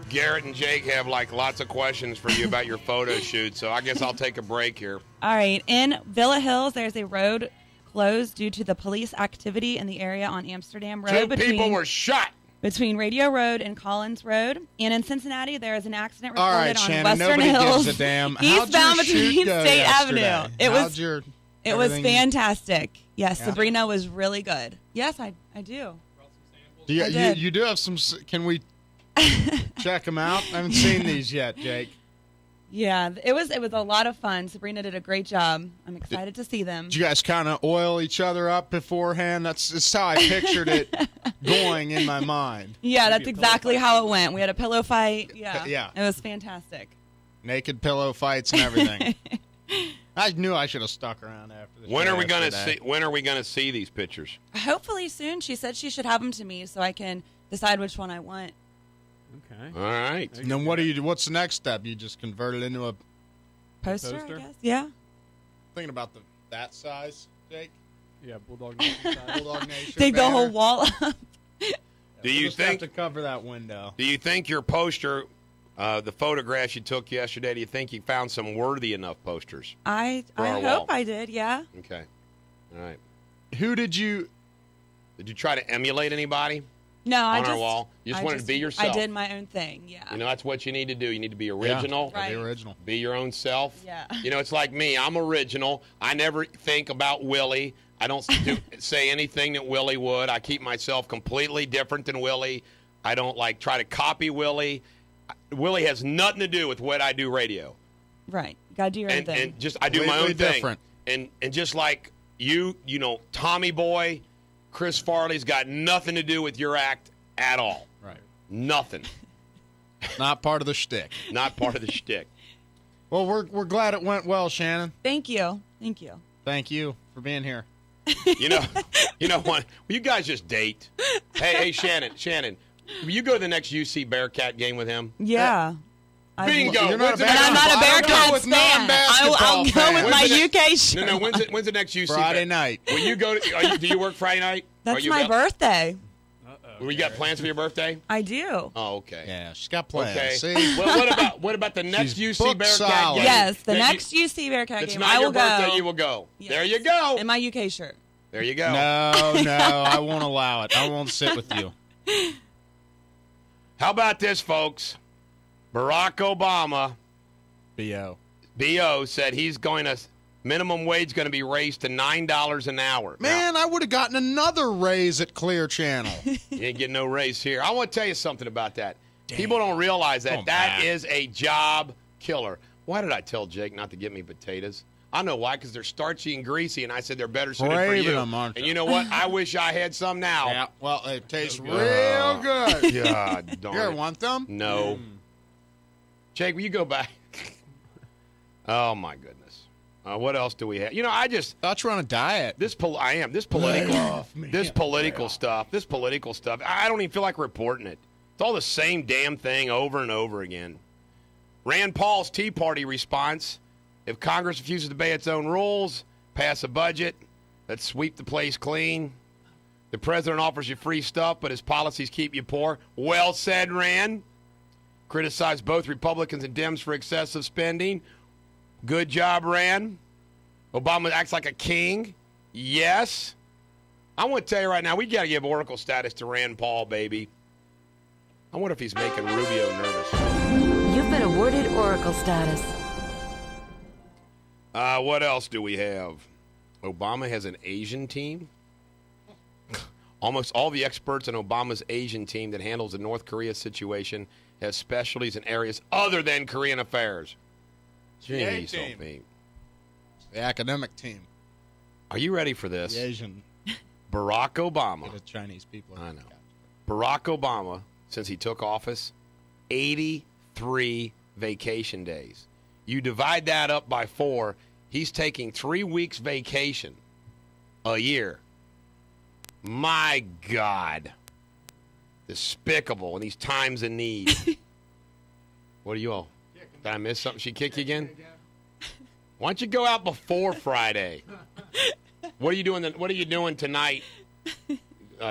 A: Garrett and Jake have, like, lots of questions for you about your photo shoot, so I guess I'll take a break here.
G: All right. In Villa Hills, there's a road closed due to the police activity in the area on Amsterdam Road.
A: Two people were shot.
G: Between Radio Road and Collins Road. And in Cincinnati, there is an accident reported
C: All right,
G: on
C: Shannon,
G: Western
C: nobody
G: Hills.
C: gives a damn.
G: Eastbound between State Avenue. It was
C: everything?
G: fantastic. Yes,
C: Yeah.
G: Sabrina was really good. Yes, I do.
C: You,
G: did.
C: you do have some. Can we check them out? I haven't seen these yet, Jake.
G: Yeah, it was a lot of fun. Sabrina did a great job. I'm excited to see them.
C: Did you guys kind of oil each other up beforehand? That's how I pictured it going in my mind.
G: Yeah, that's exactly how it went. We had a pillow fight. Yeah.
C: Yeah.
G: It was fantastic.
C: Naked pillow fights and everything. I knew I should have stuck around after the
A: When
C: show
A: are we going to
C: yesterday.
A: see? When are we going to see these pictures?
G: Hopefully soon. She said she should have them to me so I can decide which one I want.
F: Okay.
A: All right.
C: And then what do you do? What's the next step? You just convert it into a
G: Poster,
F: Poster?
G: I guess. Yeah.
C: thinking about that size, Jake.
F: Yeah, Bulldog Nation style.
C: Bulldog Nation.
G: Take the
C: banner.
G: whole wall up.
A: Do you
C: Just have
A: think?
C: to cover that window?
A: Do you think your poster, the photographs you took yesterday? Do you think you found some worthy enough posters?
G: I
A: For our
G: hope
A: wall.
G: I did, yeah.
A: Okay. All right.
C: Who did you?
A: Did you try to emulate anybody
G: No, I
A: on
G: just
A: our wall? You just
G: I
A: wanted to be yourself.
G: I did my own thing, yeah.
A: You know, that's what you need to do. You need to be original.
G: Right.
C: The original.
A: Be your own self.
G: Yeah.
A: You know, it's like me. I'm original. I never think about Willie. I don't say anything that Willie would. I keep myself completely different than Willie. I don't, try to copy Willie. Willie has nothing to do with what I do radio.
G: Right. You gotta do your own
A: And,
G: thing.
A: and just, I do my own
C: Completely
A: thing.
C: different.
A: And just like you know, Tommy Boy, Chris Farley's got nothing to do with your act at all.
C: Right.
A: Nothing.
C: Not part of the shtick.
A: Not part of the shtick.
C: Well, we're glad it went well, Shannon.
G: Thank you. Thank you.
C: Thank you for being here.
A: You know what? You guys just date. Hey, Shannon, will you go to the next UC Bearcat game with him?
G: Yeah.
A: Bingo.
C: You're not
A: When's
C: a
A: the
G: And I'm
A: next-
G: not a
C: I'll go
G: Bearcats
C: with
G: fan.
C: non-basketball
G: I'll go
C: fans.
G: with my
A: When's the
G: UK shirt.
A: No. When's the next UC?
C: Friday night.
A: Will you go to? Do you work Friday night?
G: That's my birthday.
A: You got plans for your birthday?
G: I do.
A: Oh, okay.
C: Yeah, she's got plans.
A: Okay.
C: See?
A: Well, what about the next
C: She's
A: UC
C: booked
A: Bearcat
C: solid.
A: game?
G: Yes, the
A: That
G: next UC Bearcat
A: It's
G: game,
A: not
G: I
A: your
G: will
A: birthday.
G: go.
A: You will go.
G: Yes.
A: There you go.
G: In my UK shirt.
A: There you go.
C: No, I won't allow it. I won't sit with you.
A: How about this, folks? Barack Obama, BO, said he's going to minimum wage going to be raised to $9 an hour.
C: Man, I would have gotten another raise at Clear Channel.
A: You ain't getting no raise here. I want to tell you something about that. People don't realize that
C: Come
A: that
C: back.
A: is a job killer. Why did I tell Jake not to get me potatoes? I know why, because they're starchy and greasy, and I said they're better suited for
C: Craving
A: you.
C: them, aren't
A: And
C: you?
A: you know what? I wish I had some now.
C: Yeah, well, it tastes
A: Oh,
C: real good.
A: God darn
C: You ever
A: it.
C: want them?
A: No. Jake, will you go back? Oh, my goodness. What else do we have? You know,
C: Thought you were on a diet.
A: This political stuff. I don't even feel like reporting it. It's all the same damn thing over and over again. Rand Paul's Tea Party response: if Congress refuses to obey its own rules, pass a budget, let's sweep the place clean. The president offers you free stuff, but his policies keep you poor. Well said, Rand. Criticized both Republicans and Dems for excessive spending. Good job, Rand. Obama acts like a king. Yes. I want to tell you right now, we got to give Oracle status to Rand Paul, baby. I wonder if he's making Rubio nervous.
B: You've been awarded Oracle status.
A: What else do we have? Obama has an Asian team. Almost all the experts on Obama's Asian team that handles the North Korea situation has specialties in areas other than Korean affairs.
C: The A
A: Jeez,
C: team.
A: oh, me.
C: The academic team.
A: Are you ready for this?
C: The Asian.
A: Barack Obama.
C: The Chinese people.
A: I know. Barack Obama, since he took office, 83 vacation days. You divide that up by 4, He's taking 3 weeks vacation a year. My God. Despicable in these times of need. What are you all? Did I miss something? She kicked you again? Why don't you go out before Friday? What are you doing tonight,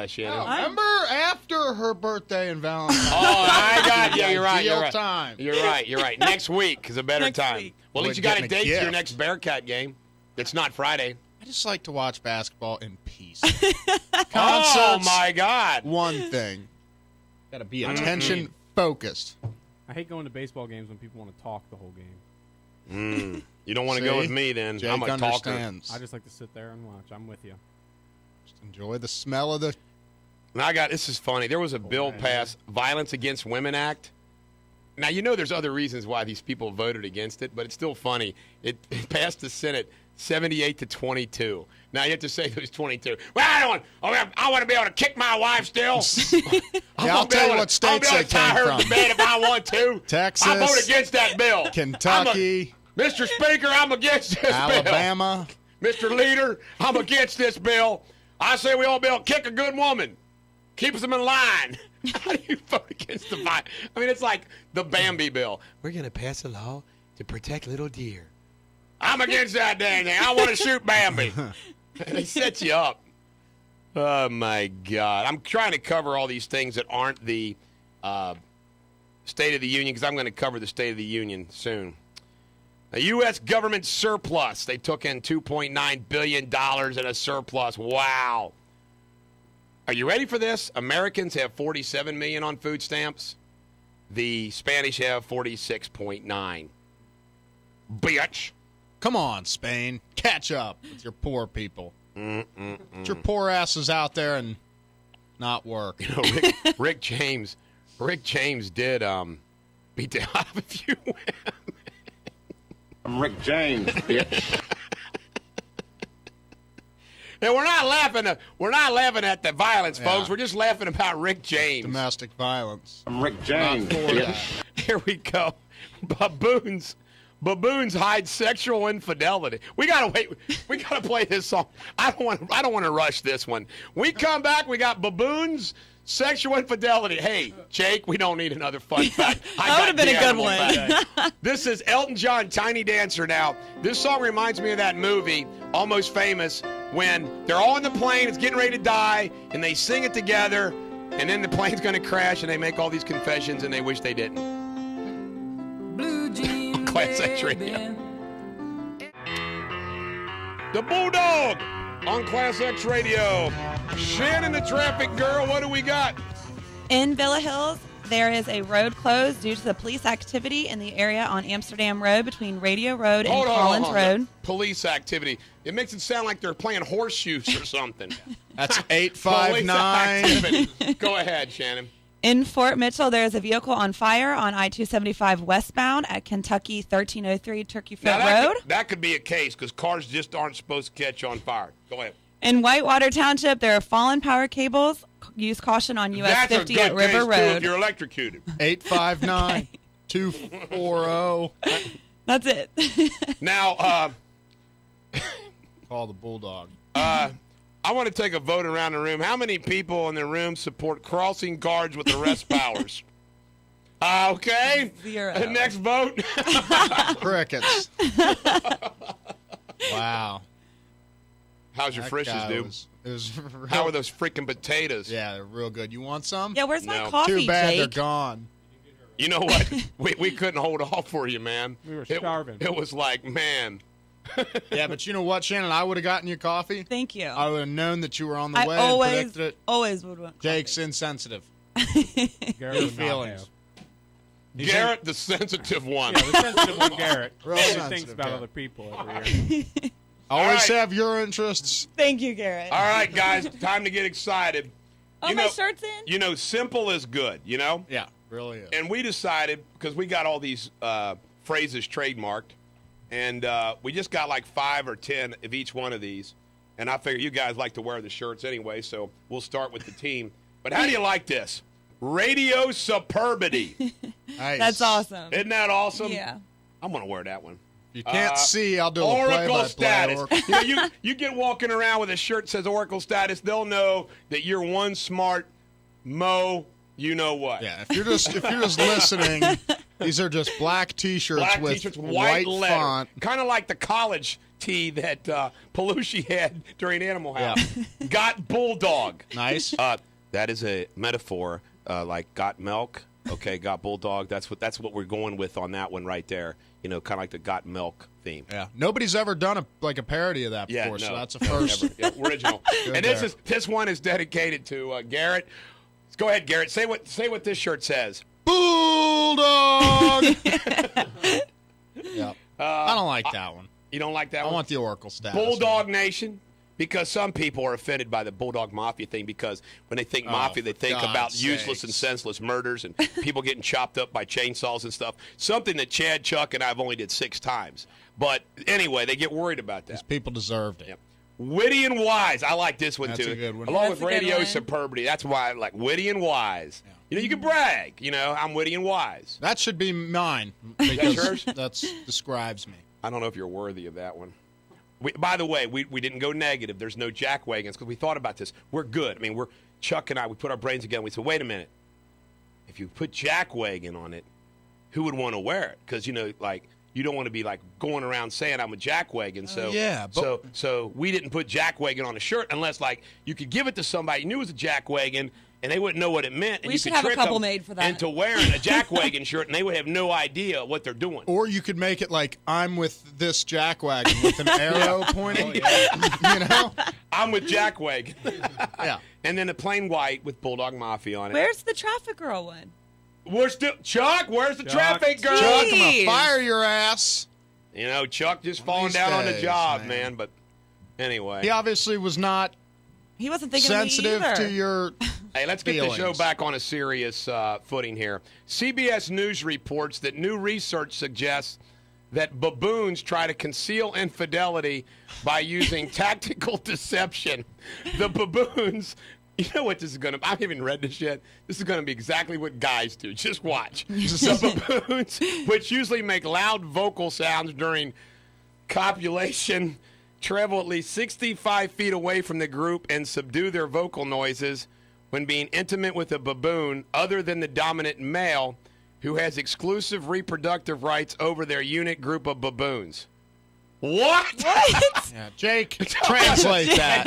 A: Shannon?
C: Remember after her birthday and Valentine's.
A: Oh, I got you. You're right.
C: Ideal time.
A: You're right. Next week is a better time.
G: week.
A: Well, at least you got a date to your next Bearcat game. It's not Friday.
C: I just like to watch basketball in peace.
A: Oh,
C: Concerts,
A: my God.
C: one thing. Got to be attention focused.
F: I hate going to baseball games when people want to talk the whole game.
A: You don't want to go with me then.
C: Jake
A: I'm a talker.
C: understands.
F: I just like to sit there and watch. I'm with you.
C: Just enjoy the smell of the.
A: And this is funny. There was a bill passed, Violence Against Women Act. Now, there's other reasons why these people voted against it, but it's still funny. It passed the Senate 78-22. Now, you have to say it was 22. Well, I want to be able to kick my wife still.
C: I'll tell you what states they
A: tie
C: came
A: her
C: from.
A: to bed if I want to.
C: Texas.
A: I vote against that bill.
C: Kentucky.
A: Mr. Speaker, I'm against this bill.
C: Alabama.
A: Mr. Leader, I'm against this bill. I say we all be able to kick a good woman. Keeps them in line. How do you vote against the violence? I mean, it's like the Bambi bill. We're going to pass a law to protect little deer. I'm against that damn thing. I want to shoot Bambi. They set you up. Oh, my God. I'm trying to cover all these things that aren't the State of the Union because I'm going to cover the State of the Union soon. A U.S. government surplus. They took in $2.9 billion in a surplus. Wow. Are you ready for this? Americans have 47 million on food stamps. The Spanish have 46.9. Bitch.
C: Come on, Spain. Catch up with your poor people. Get your poor asses out there and not work.
A: Rick James did beat the out of a few women.
H: I'm Rick James, bitch.
A: And we're not laughing at the violence, folks. We're just laughing about Rick James.
C: Domestic violence.
H: I'm Rick James,
C: Not for
H: bitch.
C: that.
A: Here we go. Baboons hide sexual infidelity. We gotta wait. We gotta play this song. I don't want to rush this one. We come back. We got baboons, sexual infidelity. Hey, Jake, we don't need another fun fact.
G: That would have been a good one.
A: This is Elton John, Tiny Dancer. Now, this song reminds me of that movie, Almost Famous, when they're all in the plane, it's getting ready to die, and they sing it together, and then the plane's going to crash, and they make all these confessions, and they wish they didn't. ClassX Radio. The Bulldog on ClassX Radio. Shannon, the traffic girl, what do we got?
G: In Villa Hills, there is a road closed due to the police activity in the area on Amsterdam Road between Radio Road and Collins Road.
A: Police activity. It makes it sound like they're playing horseshoes or something.
C: That's 859.
A: Go ahead, Shannon.
G: In Fort Mitchell, there is a vehicle on fire on I-275 westbound at Kentucky 1303 Turkey Foot Road.
A: That could be a case because cars just aren't supposed to catch on fire. Go ahead.
G: In Whitewater Township, there are fallen power cables. Use caution on US
A: That's
G: 50
A: a good
G: at River
A: case, too,
G: Road.
A: if you're electrocuted.
C: 859-240.
G: That's it.
A: Now,
C: Call the Bulldog.
A: I want to take a vote around the room. How many people in the room support crossing guards with arrest powers? Okay.
G: 0.
A: Next vote.
C: Crickets. Wow.
A: How's your
C: That
A: frishes,
C: guy
A: dude?
C: It was real,
A: How are those freaking potatoes?
C: Yeah, they're real good. You want some?
G: Yeah, where's
A: No.
G: my coffee,
C: Too bad they're
G: Jake?
C: gone.
A: You know what? we couldn't hold off for you, man.
F: We were starving.
A: It was like, man.
C: Yeah, but you know what, Shannon? I would have gotten you coffee.
G: Thank you.
C: I would have known that you were on the
G: I
C: way
G: always,
C: and predicted it.
G: always would want
C: Jake's insensitive.
F: Garrett
C: Your
F: would not
C: feelings.
F: have.
A: Garrett, the sensitive one.
F: Yeah, the sensitive one, Garrett.
C: Real
F: He
C: sensitive,
F: thinks about
C: Garrett.
F: other people every year.
C: Always
A: right.
C: have your interests.
G: Thank you, Garrett.
A: All right, guys, time to get excited.
G: Oh, my shirt's in?
A: You know, simple is good, you know?
C: Yeah, really is.
A: And we decided, because we got all these phrases trademarked, and we just got like 5 or 10 of each one of these. And I figure you guys like to wear the shirts anyway, so we'll start with the team. But how do you like this? Radio superbity.
C: Nice.
G: That's awesome.
A: Isn't that awesome?
G: Yeah.
A: I'm going to wear that one.
C: You can't see. I'll do a
A: Oracle
C: play-by-play.
A: status. You get walking around with a shirt that says Oracle status. They'll know that you're one smart Mo. You know what?
C: Yeah. If you're just listening, these are just black T-shirts with white
A: letter.
C: font.
A: Kind of like the college tee that Pelusi had during Animal House.
C: Yeah.
A: Got Bulldog.
C: Nice.
A: That is a metaphor, like got milk. Okay, got Bulldog. That's what we're going with on that one right there. Kind of like the got milk theme.
C: Yeah. Nobody's ever done a parody of that before, so that's a first.
A: Yeah, original. And this one is dedicated to Garrett. Go ahead, Garrett. Say what this shirt says.
C: Bulldog. Yeah. I don't like that one.
A: You don't like that one?
C: I want the Oracle status.
A: Bulldog Nation. Because some people are offended by the Bulldog Mafia thing because when they think Mafia, they think about useless and senseless murders and people getting chopped up by chainsaws and stuff. Something that Chad, Chuck, and I've only did 6 times. But anyway, they get worried about that.
C: These people deserved it.
A: Yeah. Witty and wise. I like this one,
C: That's
A: too.
C: a good one.
A: Along
G: That's
A: with
G: a good
A: radio
G: one.
A: superbity. That's why I like witty and wise. Yeah. You can brag. I'm witty and wise.
C: That should be mine.
A: Is that yours?
C: That describes me.
A: I don't know if you're worthy of that one. By the way, we didn't go negative. There's no jack wagons because we thought about this. We're good. I mean, Chuck and I, we put our brains together and we said, wait a minute. If you put jack wagon on it, who would want to wear it? Because, you don't want to be like going around saying I'm a jack wagon. So so we didn't put jack wagon on a shirt unless you could give it to somebody you knew it was a jack wagon and they wouldn't know what it meant. And
G: We
A: you
G: should
A: could
G: have a
A: trick
G: couple
A: them
G: made for that.
A: into wearing a jack wagon shirt and they would have no idea what they're doing.
C: Or you could make it like I'm with this jack wagon with an arrow pointing.
A: I'm with jack wagon.
C: Yeah.
A: And then a plain white with Bulldog Mafia on it.
G: Where's the traffic girl one?
A: We're still Chuck. Where's the traffic girl?
C: Chuck, I'm gonna
G: Jeez.
C: fire your ass.
A: Chuck just falling
C: These
A: down on the
C: days,
A: job,
C: man.
A: man. But anyway,
C: He obviously was not
G: He wasn't thinking
C: sensitive
G: of me either.
C: to your.
A: hey, let's get the show
C: feelings.
A: back on a serious footing here. CBS News reports that new research suggests that baboons try to conceal infidelity by using tactical deception. The baboons. You know what this is going to be? I haven't even read this yet. This is going to be exactly what guys do. Just watch. The baboons, which usually make loud vocal sounds during copulation, travel at least 65 feet away from the group and subdue their vocal noises when being intimate with a baboon other than the dominant male who has exclusive reproductive rights over their unit group of baboons. What?
C: Yeah, Jake, translate that.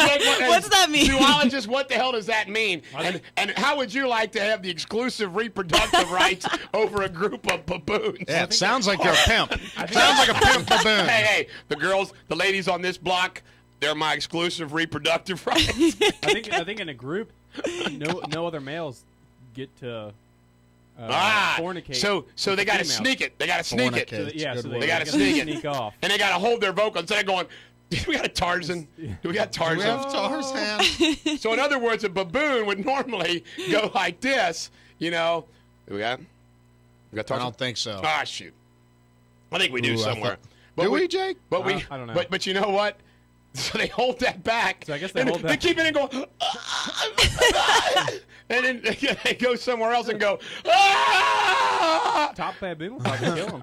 G: What's that mean?
A: Zoologist, what the hell does that mean? And how would you like to have the exclusive reproductive rights over a group of baboons?
C: Yeah, it sounds like you're a pimp. Sounds like a pimp baboon.
A: Hey, the ladies on this block, they're my exclusive reproductive rights.
F: I think in a group, no other males get to fornicate.
A: So they got to sneak it. They got to sneak it.
C: Fornicate.
F: So
C: Good
F: they
A: gotta sneak it.
F: sneak off.
A: And they got to hold their vocal instead of going, do we got a Tarzan? Do we got Tarzan?
C: Do we have Tarzan?
A: So in other words, a baboon would normally go like this, We got Tarzan?
C: I don't think so.
A: Ah, shoot. I think we do somewhere.
C: Do we, Jake?
A: But
F: I don't know.
A: But you know what? So they hold that back.
F: So I guess they
A: and
F: hold
A: they
F: that.
A: keep it and go, and then they go somewhere else and go, ah!
F: Top baboon will probably kill him.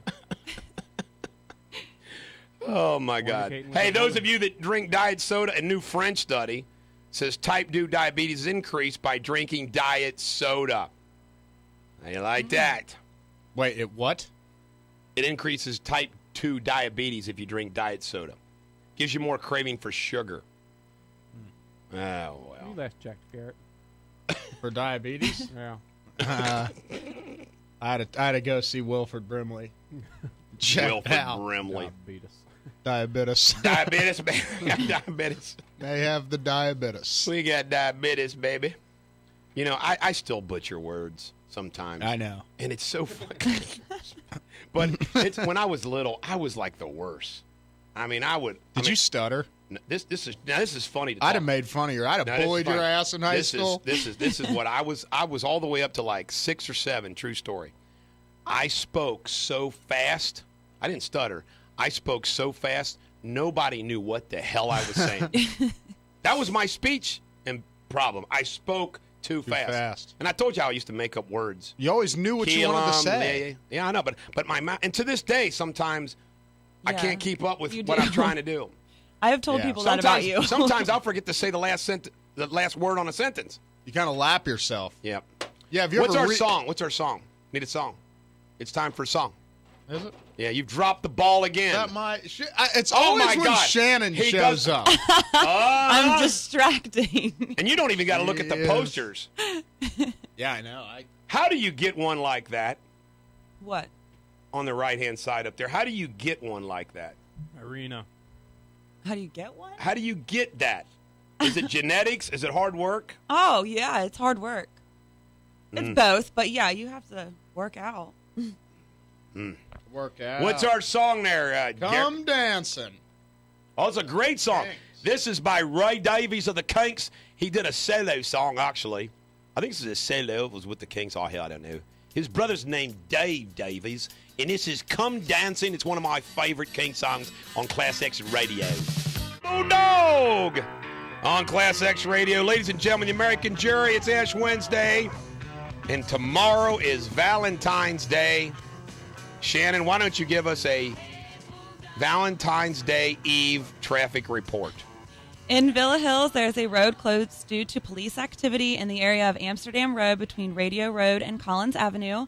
A: Oh my God!
F: Fornicating with
A: Hey,
F: a
A: those
F: woman.
A: of you that drink diet soda, a new French study says type 2 diabetes increase by drinking diet soda. How you like that?
C: Wait, what?
A: It increases type 2 diabetes if you drink diet soda. Gives you more craving for sugar. Oh,
F: You
A: well.
F: last checked, Garrett.
C: For diabetes?
F: Yeah.
C: I had to go see Wilford Brimley. Check
A: Wilford
C: out.
A: Brimley.
C: Diabetes.
A: Diabetes, baby. We got diabetes.
C: They have the diabetes.
A: We got diabetes, baby. I still butcher words sometimes.
C: I know.
A: And it's so funny. But when I was little, I was like the worst. I mean,
C: Did you stutter?
A: This is funny to
C: I'd
A: talk.
C: have made fun of you. I'd have
A: No, this is
C: bullied your
A: funny.
C: ass in high school.
A: This is what I was. I was all the way up to like 6 or 7. True story. I spoke so fast. I didn't stutter. I spoke so fast. Nobody knew what the hell I was saying. That was my speech and problem. I spoke too fast. And I told you how I used to make up words.
C: You always knew what you wanted to say.
A: Yeah, I know. But my mouth, and to this day, sometimes I
G: Yeah.
A: can't keep up with
G: You
A: what
G: do.
A: I'm trying to do.
G: I have told people that about you.
A: Sometimes I'll forget to say the last word on a sentence.
C: You kind of lap yourself.
A: Yep.
C: Yeah. Have you
A: What's
C: ever
A: our song? What's our song? Need a song. It's time for a song.
C: Is it?
A: Yeah, you've dropped the ball again.
C: It's
A: Oh
C: always
A: my
C: when
A: God.
C: Shannon
A: He
C: shows
A: does-
C: up.
G: I'm distracting.
A: And you don't even got to look at the
C: Yes.
A: posters.
C: Yeah, I know.
A: How do you get one like that
G: What?
A: on the right-hand side up there? How do you get one like that?
F: Arena.
G: How do you get one?
A: How do you get that? Is it genetics? Is it hard work?
G: Oh, yeah, it's hard work. It's both, but yeah, you have to work out.
C: Work out.
A: What's our song there?
C: Come dancing.
A: Oh, it's a great song.
C: Thanks.
A: This is by Ray Davies of the Kinks. He did a solo song, actually. I think this is a solo. It was with the Kinks. Oh, hell, I don't know. His brother's named Dave Davies, and this is Come Dancing. It's one of my favorite King songs on ClassX Radio. Bulldog on ClassX Radio. Ladies and gentlemen, the American jury, it's Ash Wednesday, and tomorrow is Valentine's Day. Shannon, why don't you give us a Valentine's Day Eve traffic report?
G: In Villa Hills, there's a road closed due to police activity in the area of Amsterdam Road between Radio Road and Collins Avenue.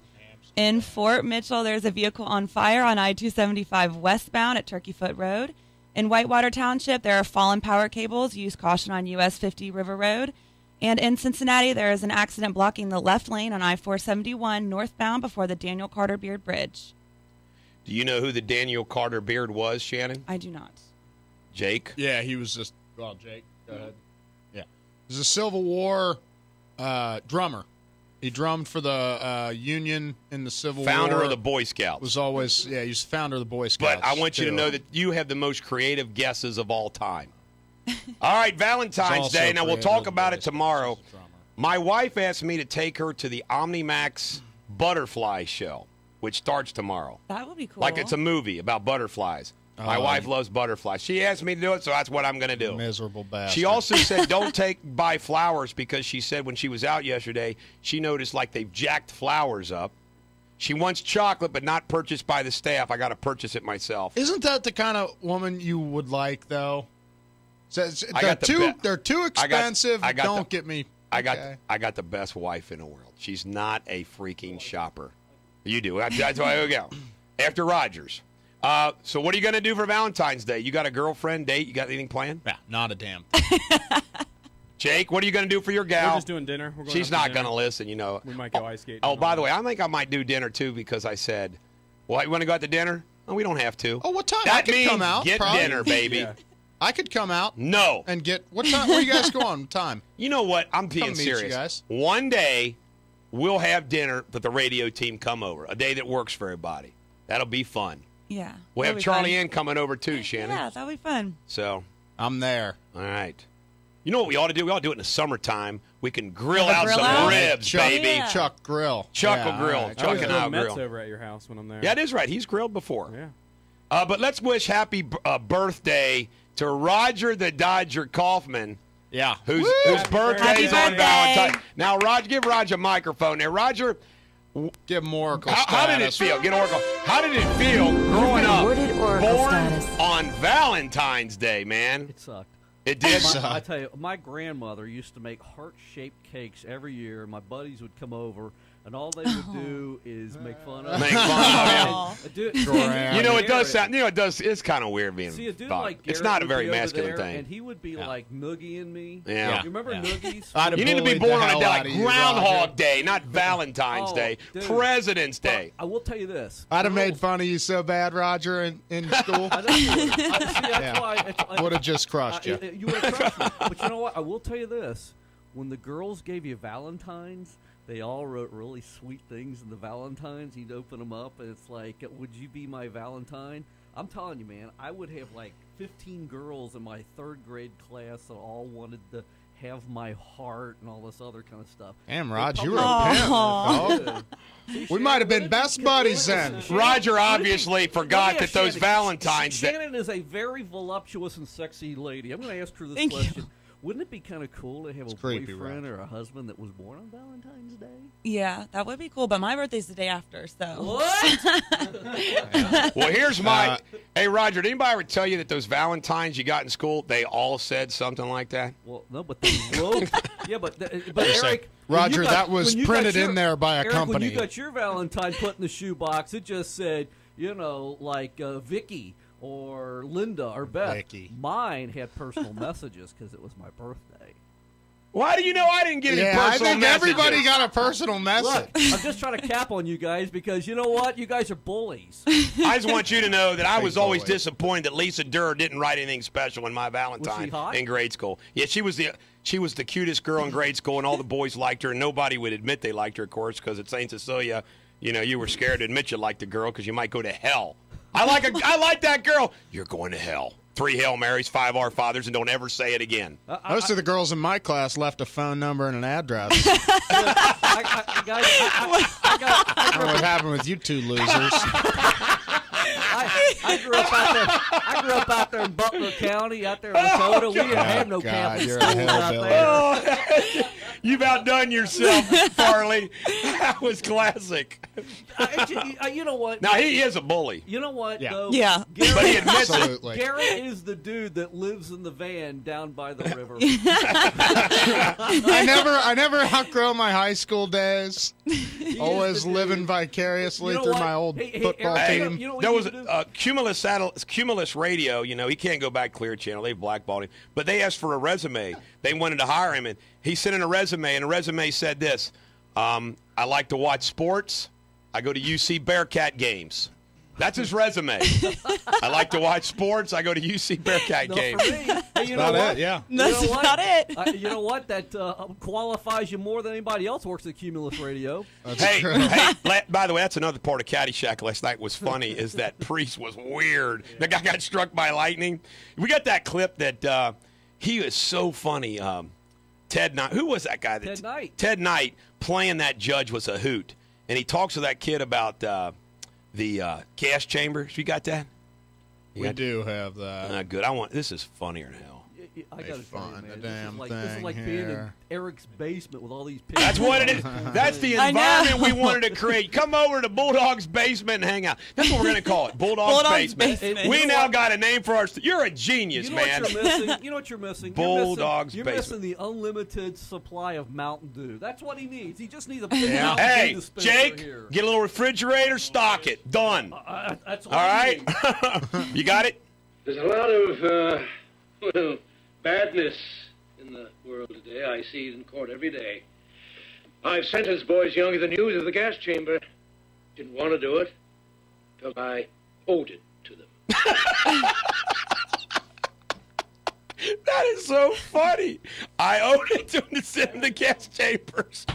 G: In Fort Mitchell, there's a vehicle on fire on I-275 westbound at Turkey Foot Road. In Whitewater Township, there are fallen power cables. Use caution on US 50 River Road. And in Cincinnati, there is an accident blocking the left lane on I-471 northbound before the Daniel Carter Beard Bridge.
A: Do you know who the Daniel Carter Beard was, Shannon?
G: I do not.
A: Jake?
C: Yeah, he was just. Well, Jake, go ahead. Yeah. He was a Civil War drummer. He drummed for the Union in the Civil War.
A: Founder of the Boy Scouts.
C: Was always, yeah, he's the founder of the Boy Scouts.
A: But I want you to know that you have the most creative guesses of all time. All right, Valentine's
C: also
A: Day. Now, we'll
C: creative
A: talk
C: as
A: about
C: Boy
A: it
C: Scouts
A: tomorrow.
C: as a drummer.
A: My wife asked me to take her to the Omnimax Butterfly Show, which starts tomorrow.
G: That would be cool.
A: Like it's a movie about butterflies. My wife loves butterflies. She asked me to do it, so that's what I'm going to do.
C: Miserable bastard.
A: She also said don't buy flowers because she said when she was out yesterday, she noticed like they've jacked flowers up. She wants chocolate, but not purchased by the staff. I got to purchase it myself.
C: Isn't that the kind of woman you would like, though? So they're too expensive. Don't get me.
A: I got the best wife in the world. She's not a freaking shopper. You do. That's why I go. After Rogers. So what are you going to do for Valentine's Day? You got a girlfriend, date? You got anything planned?
C: Yeah, not a damn.
A: Jake, what are you going to do for your gal?
F: We're just doing dinner. We're going
A: She's
F: out to
A: not
F: dinner.
A: going to listen, you know.
F: We might go ice skating.
A: Oh, by the way, I think I might do dinner, too, because I said, well, you want to go out to dinner? Oh, we don't have to.
C: Oh, what time?
A: That
C: I could
A: means
C: come out.
A: get
C: probably.
A: dinner, baby.
F: Yeah.
C: I could come out
A: No.
C: and get. What time? Where you guys going? Time?
A: You know what? I'm being
C: Come meet you
A: serious.
C: guys.
A: One day, we'll have dinner, but the radio team come over. A day that works for everybody. That'll be fun.
G: Yeah.
A: We'll have
G: that'd be
A: Charlie
G: fun.
A: Ann coming over, too, Shannon.
G: Yeah, that'll be fun.
A: So,
C: I'm there.
A: all right. You know what we ought to do? We ought to do it in the summertime. We can grill
G: Have a
A: out
G: grill
A: some
G: out?
A: ribs,
C: Chuck,
A: baby.
G: Yeah.
C: Chuck Grill.
A: Chuck
C: Yeah,
A: will grill.
C: all right.
A: Chuck
F: I always
A: and
F: grill
A: I'll
F: Mets
A: grill.
F: over at your house when I'm there.
A: Yeah, it is right. He's grilled before.
F: Yeah.
A: But let's wish happy birthday to Roger the Dodger Kaufman,
C: Yeah.
A: whose
F: Happy
A: birthday's
G: birthday.
A: on Valentine's. Now, Roger, give Roger a microphone there. Roger,
C: Give him Oracle
A: how did it
C: status.
A: feel? Get Oracle. How did it feel growing up,
B: awarded Oracle
A: born
B: status.
A: on Valentine's Day, man?
I: It sucked.
A: It did.
I: I tell you, my grandmother used to make heart-shaped cakes every year. My buddies would come over, and all they would do is make fun of
A: Make
I: me.
A: fun of
I: A dude-
A: You know, it does
I: Garrett-
A: sound. You know, it does. It's kind of weird being.
I: See, a dude
A: thought.
I: like
A: It's
I: Garrett
A: not a
I: would
A: very
I: be over
A: masculine
I: there,
A: thing.
I: and he would be like noogieing me.
A: Yeah.
I: You remember noogies?
C: I'd have
A: You need to be
C: bullied the
A: born on a
C: hell
A: day
C: out
A: like
C: of you,
A: Groundhog
C: Roger.
A: Day, not Valentine's
I: Oh,
A: Day,
I: dude.
A: President's Day.
I: I will tell you this.
C: I'd have made
I: Girls-
C: fun of you so bad, Roger, in school.
I: I know you would. See, that's
C: Yeah.
I: why
C: Would have just crushed you.
I: You would have crushed me. But you know what? I will tell you this. When the girls gave you Valentines, they all wrote really sweet things in the Valentines. You'd open them up, and it's like, would you be my Valentine? I'm telling you, man, I would have like 15 girls in my third grade class that all wanted to have my heart and all this other kind of stuff.
C: Damn, Roger, you were
I: They
C: a
G: Aw.
C: pimp. dog. We might have been best buddies then.
A: Roger obviously forgot that those Valentine's Day.
I: Shannon is a very voluptuous and sexy lady. I'm going to ask her this
G: Thank you.
I: question. Wouldn't it be kind of cool to have a
C: creepy,
I: boyfriend or a husband that was born on Valentine's Day?
G: Yeah, that would be cool. But my birthday's the day after, so.
I: What?
A: Well, here's my. Hey, Roger, did anybody ever tell you that those Valentines you got in school, they all said something like that?
I: Well, no, but they wrote. Yeah, but
C: Say,
I: Eric. when
C: Roger,
I: you got-
C: that was
I: when you got
C: printed
I: your-
C: in there by a
I: Eric,
C: company.
I: When you got your Valentine put in the shoebox, it just said, like Vicky or Linda or Beth.
C: Vicky.
I: Mine had personal messages because it was my birthday.
A: Why do you know I didn't get any
C: Yeah, I
A: personal
C: think
A: messages?
C: everybody got a personal message.
I: Look, I'm just trying to cap on you guys because you know what? You guys are bullies.
A: I just want you to know that I was always
C: boy.
A: disappointed that Lisa Durr didn't write anything special in my Valentine
I: hot?
A: in grade school. Yeah, she was the cutest girl in grade school, and all the boys liked her, and nobody would admit they liked her, of course, because at St. Cecilia, you were scared to admit you liked the girl because you might go to hell. I like that girl. You're going to hell. 3 Hail Marys, 5 Our Fathers, and don't ever say it again.
C: Most of the girls in my class left a phone number and an address.
I: I
C: I don't know what happened with you two losers.
I: I grew up out there in Butler County, out there in Lakota. We didn't have no
C: God,
I: Catholic
C: you're a
I: schools out
C: hillbilly.
I: there.
A: You've outdone yourself, Farley. That was classic.
I: You know what?
A: Now, he is a bully.
I: You know what,
C: Yeah.
I: though?
G: Yeah.
I: Garrett,
A: But he admits it.
C: Absolutely.
I: Garrett is the dude that lives in the van down by the river.
C: I never outgrow my high school days.
I: He is
C: Always
I: the dude.
C: living vicariously
I: You know
C: through
I: what?
C: my old
I: Hey,
C: football
I: Eric,
C: team.
I: you know what
A: There
I: you
A: was
I: need to do?
A: Cumulus Radio. He can't go back Clear Channel. They blackballed him. But they asked for a resume. They wanted to hire him, and he sent in a resume, and the resume said this: I like to watch sports. I go to UC Bearcat games. That's his resume. I like to watch sports. I go to UC Bearcat
I: No,
A: games.
I: for me, hey, you know
C: About
I: what?
C: it, yeah.
G: That's
I: You know what?
G: not it.
I: You know what? That qualifies you more than anybody else works at Cumulus Radio.
A: Hey, by the way, that's another part of Caddyshack last night was funny, is that Priest was weird. The guy got struck by lightning. We got that clip that he is so funny. Ted Knight. Who was that guy?
I: Ted Knight.
A: Ted Knight playing that judge was a hoot. And he talks to that kid about the gas chambers. You got that? You
C: We
A: got
C: do have that.
A: Good. This is funnier than hell.
I: I gotta tell you,
C: fun,
I: man,
C: the damn
I: this is like
C: thing
I: being in
C: here.
I: Eric's basement with all these pictures.
A: That's what it is. That's the
G: I know.
A: environment we wanted to create. Come over to Bulldog's basement and hang out. That's what we're going to call it, Bulldog's basement.
G: Basement.
A: We
I: You know
A: now
I: what?
A: got a name for our. You're a genius,
I: You know
A: man.
I: what you're missing? You know what you're missing?
A: Bulldog's
I: you're
A: basement.
I: missing the unlimited supply of Mountain Dew. That's what he needs. He just needs a big
C: Yeah.
I: Mountain
A: Hey,
I: Dew dispenser
A: Jake,
I: here.
A: get a little refrigerator, stock it. Done.
I: That's
A: All right? You got it?
J: There's a lot of, badness in the world today. I see it in court every day. I've sentenced boys younger than you to the gas chamber. Didn't want to do it, because I owed it to them.
A: That is so funny. I owed it to him to send him to gas chambers.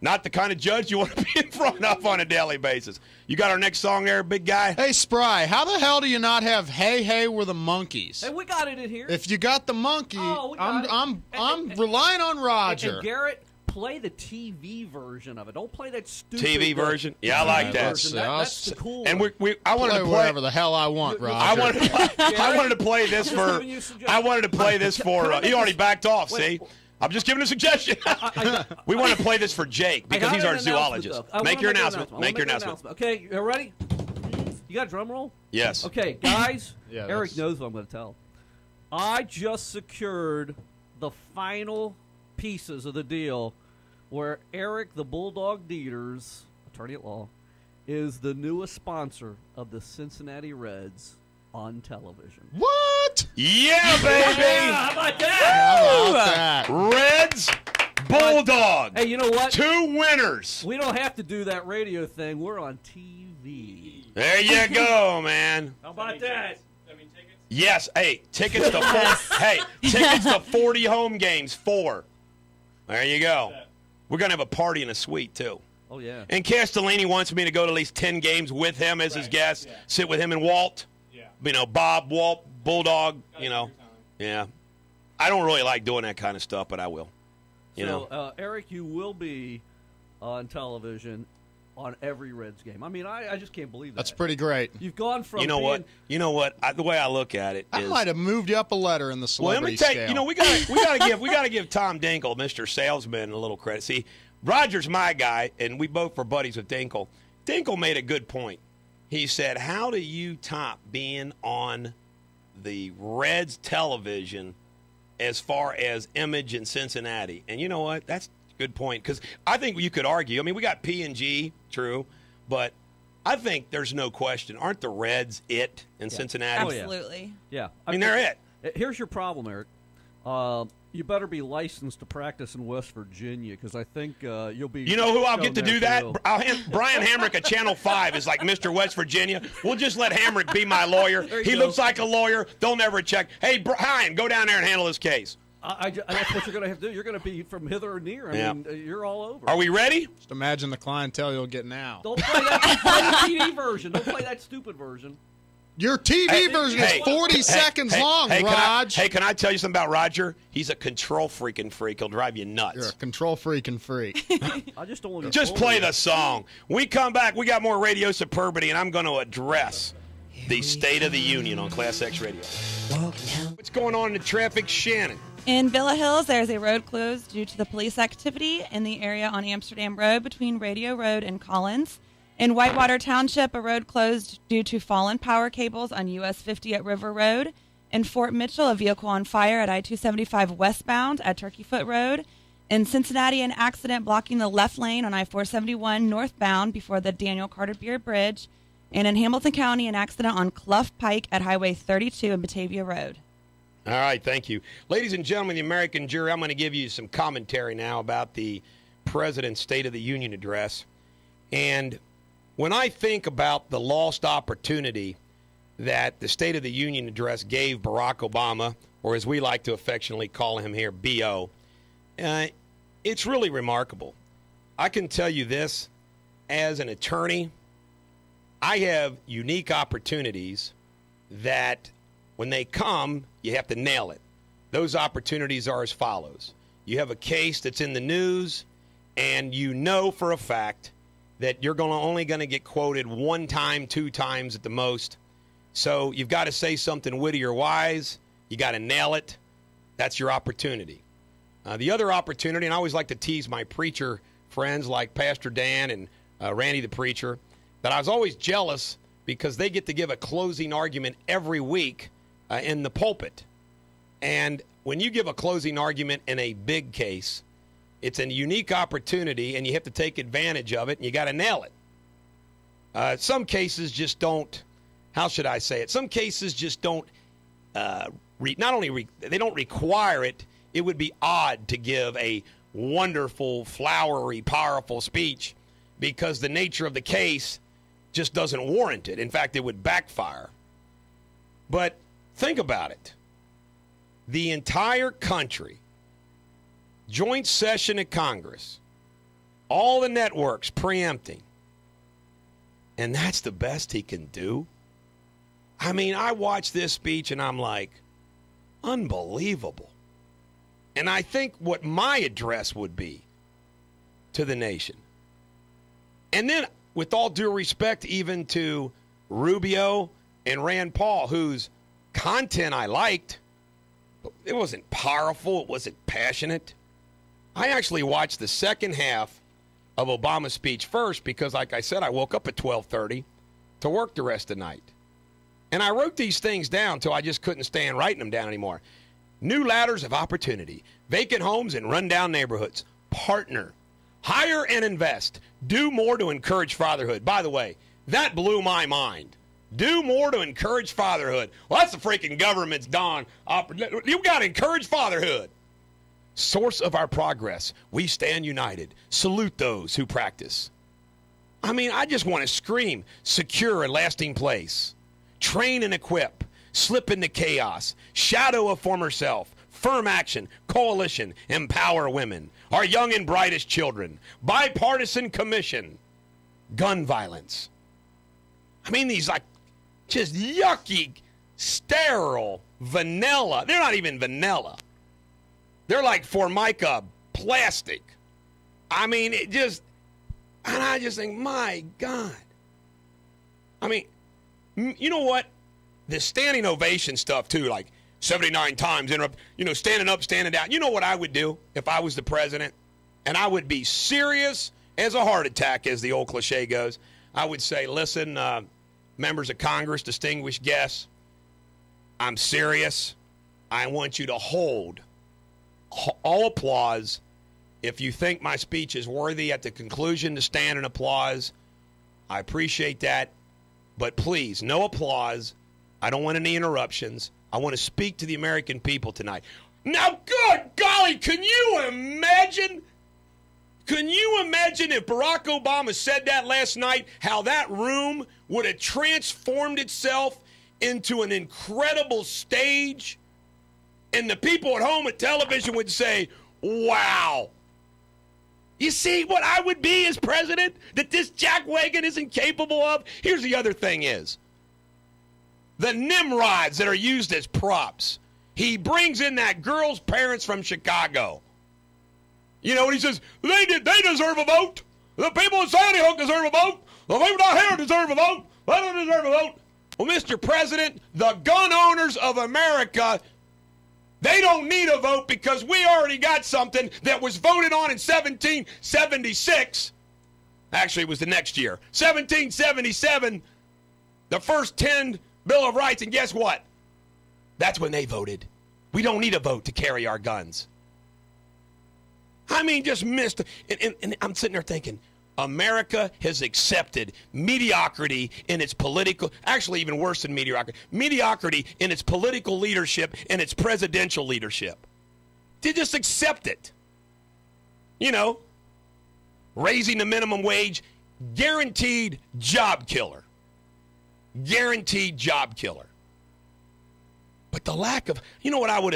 A: Not the kind of judge you want to be in front of on a daily basis. You got our next song there, big guy?
C: Hey, Spry, how the hell do you not have "Hey Hey We're the Monkeys"?
I: Hey, we got it in here.
C: If you got the monkey,
I: Oh, we got it.
C: I'm relying on Roger.
I: And Garrett, play the TV version of it. Don't play that stupid
A: TV version? Yeah, I like that.
I: version. That's the cool
A: And
I: one.
A: I wanted
C: Play
A: to play
C: whatever the hell I want, Roger.
A: I wanted to play this
I: I'm just
A: for.
I: giving you a suggestion.
A: I wanted to play this for.
I: Can I make
A: He already
I: this-
A: backed off.
I: Wait,
A: See, I'm just giving a suggestion. We want to play this for Jake because he's our zoologist. Make your announcement. Make your announcement.
I: Okay, you ready? You got a drum roll?
A: Yes.
I: Okay, guys.
C: Yeah,
I: Eric
C: that's-
I: knows what I'm going to tell. I just secured the final pieces of the deal where Eric the Bulldog Deters, attorney at law, is the newest sponsor of the Cincinnati Reds on television.
C: What?
A: Yeah, baby.
I: How about that?
C: How about that?
A: Reds, Bulldog.
I: Hey, you know what?
A: 2 winners.
I: We don't have to do that radio thing. We're on TV.
A: There you go, man.
I: How about that?
A: Yes. Hey, tickets to tickets to 40 home games. 4. There you go. We're gonna have a party in a suite too.
I: Oh, yeah.
A: And Castellini wants me to go to at least 10 games with him as his guest. Yeah. Sit with him and Walt. Yeah. Bob, Walt, Bulldog. Yeah. I don't really like doing that kind of stuff, but I will. You know.
I: Eric, you will be on television on every Reds game. I mean, I just can't believe that.
C: That's pretty great.
I: You've gone from
A: You know what? The way I look at it
C: I
A: is,
C: might have moved you up a letter in the
A: well, let
C: celebrity
A: me tell
C: scale.
A: you, we gotta give Tom Dinkle, Mr. Salesman, a little credit. See, Roger's my guy, and we both were buddies with Dinkle. Dinkle made a good point. He said, "How do you top being on the Reds television as far as image in Cincinnati?" And you know what? That's a good point, because I think you could argue. I mean, we got P&G, true, but I think there's no question. Aren't the Reds it in Cincinnati?
G: Absolutely.
I: Yeah.
A: I mean, they're it.
I: Here's your problem, Eric. You better be licensed to practice in West Virginia, because I think you'll be.
A: You know who I'll get to do that?
I: too.
A: Brian Hamrick at Channel 5 is like Mr. West Virginia. We'll just let Hamrick be my lawyer. He looks like a lawyer. They'll never check. Hey, Brian, go down there and handle this case.
I: That's what you're going to have to do. You're going to be from hither or near. I mean, you're all over.
A: Are we ready?
C: Just imagine the clientele you'll get now.
I: Don't play that. Play the TV version. Don't play that stupid version.
C: Your TV version is 40 seconds long, Raj.
A: Can I tell you something about Roger? He's a control freaking freak. He'll drive you nuts.
C: You're a control freaking freak.
I: I just don't want to
A: Just play the song. We come back. We got more Radio Superbity, and I'm going to address the State of the Union on ClassX Radio. What's going on in the traffic, Shannon?
G: In Villa Hills, there's a road closed due to the police activity in the area on Amsterdam Road between Radio Road and Collins. In Whitewater Township, a road closed due to fallen power cables on US 50 at River Road. In Fort Mitchell, a vehicle on fire at I-275 westbound at Turkey Foot Road. In Cincinnati, an accident blocking the left lane on I-471 northbound before the Daniel Carter Beard Bridge. And in Hamilton County, an accident on Clough Pike at Highway 32 and Batavia Road.
A: All right, thank you. Ladies and gentlemen, the American jury, I'm going to give you some commentary now about the President's State of the Union address. And when I think about the lost opportunity that the State of the Union address gave Barack Obama, or as we like to affectionately call him here, B.O., it's really remarkable. I can tell you this, as an attorney, I have unique opportunities that when they come, you have to nail it. Those opportunities are as follows. You have a case that's in the news, and you know for a fact that you're only going to get quoted one time, two times at the most. So you've got to say something witty or wise. You got to nail it. That's your opportunity. The other opportunity, and I always like to tease my preacher friends like Pastor Dan and Randy the preacher, that I was always jealous because they get to give a closing argument every week in the pulpit. And when you give a closing argument in a big case, it's a unique opportunity, and you have to take advantage of it, and you got to nail it. Some cases just don't, how should I say it? Some cases just don't, they don't require it. It would be odd to give a wonderful, flowery, powerful speech because the nature of the case just doesn't warrant it. In fact, it would backfire. But think about it. The entire country, joint session of Congress, all the networks preempting, and that's the best he can do? I mean, I watched this speech and I'm like, unbelievable. And I think what my address would be to the nation. And then, with all due respect, even to Rubio and Rand Paul, whose content I liked, but it wasn't powerful, it wasn't passionate. I actually watched the second half of Obama's speech first because, like I said, I woke up at 12:30 to work the rest of the night. And I wrote these things down until I just couldn't stand writing them down anymore. New ladders of opportunity, vacant homes in rundown neighborhoods, partner, hire and invest, do more to encourage fatherhood. By the way, that blew my mind. Do more to encourage fatherhood. Well, that's the freaking government's dawn. You've got to encourage fatherhood. Source of our progress. We stand united. Salute those who practice. I mean, I just want to scream. Secure a lasting place. Train and equip. Slip into chaos. Shadow of former self. Firm action. Coalition. Empower women. Our young and brightest children. Bipartisan commission. Gun violence. I mean, these like just yucky, sterile, vanilla. They're not even vanilla. They're like Formica plastic. I mean, it just, And I just think, my God. I mean, you know what? The standing ovation stuff, too, like 79 times, standing up, standing down. You know what I would do if I was the president? And I would be serious as a heart attack, as the old cliche goes. I would say, listen, members of Congress, distinguished guests, I'm serious. I want you to hold all applause. If you think my speech is worthy at the conclusion to stand and applause, I appreciate that. But please, no applause. I don't want any interruptions. I want to speak to the American people tonight. Now, good golly, can you imagine? Can you imagine if Barack Obama said that last night, how that room would have transformed itself into an incredible stage? And the people at home at television would say, wow. You see what I would be as president that this jackwagon isn't capable of? Here's the other thing is, the Nimrods that are used as props. He brings in that girl's parents from Chicago. You know, he says, they deserve a vote. The people in Sandy Hook deserve a vote. The people down here deserve a vote. They don't deserve a vote. Well, Mr. President, the gun owners of America, they don't need a vote because we already got something that was voted on in 1776. Actually, it was the next year. 1777, the first 10 Bill of Rights, and guess what? That's when they voted. We don't need a vote to carry our guns. I mean, just missed. And I'm sitting there thinking, America has accepted mediocrity in its political, actually even worse than mediocrity in its political leadership and its presidential leadership. They just accept it. You know, raising the minimum wage, guaranteed job killer. Guaranteed job killer. But the lack of, you know what I would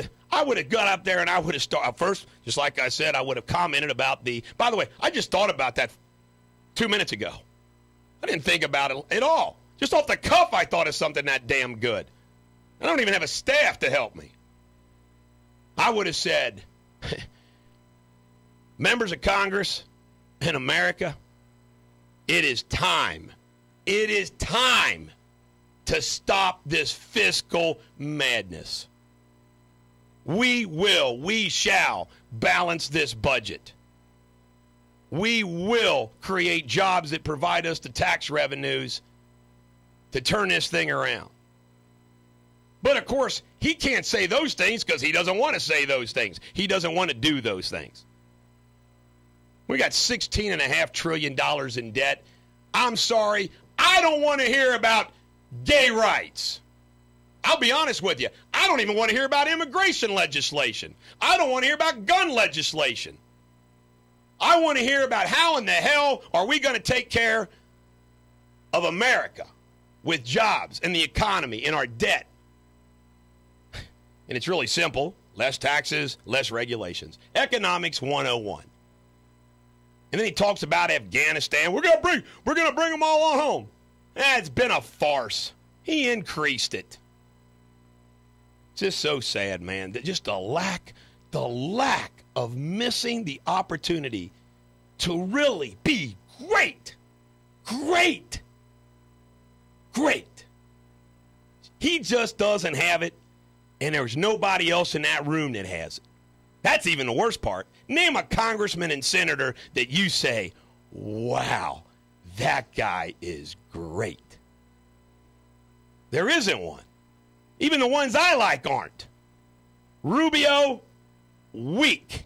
A: have got up there and I would have started, first, just like I said, I would have commented about by the way, I just thought about that 2 minutes ago. I didn't think about it at all. Just off the cuff, I thought of something that damn good. I don't even have a staff to help me. I would have said, members of Congress in America, it is time. It is time to stop this fiscal madness. We shall balance this budget. We will create jobs that provide us the tax revenues to turn this thing around. But, of course, he can't say those things because he doesn't want to say those things. He doesn't want to do those things. We got $16.5 trillion in debt. I'm sorry. I don't want to hear about gay rights. I'll be honest with you. I don't even want to hear about immigration legislation. I don't want to hear about gun legislation. I want to hear about how in the hell are we going to take care of America with jobs and the economy and our debt. And it's really simple. Less taxes, less regulations. Economics 101. And then he talks about Afghanistan. We're going to bring them all on home. It's been a farce. He increased it. Just so sad, man. Just the lack of missing the opportunity to really be great. Great. Great. He just doesn't have it, and there's nobody else in that room that has it. That's even the worst part. Name a congressman and senator that you say, wow, that guy is great. There isn't one. Even the ones I like aren't. Rubio, weak.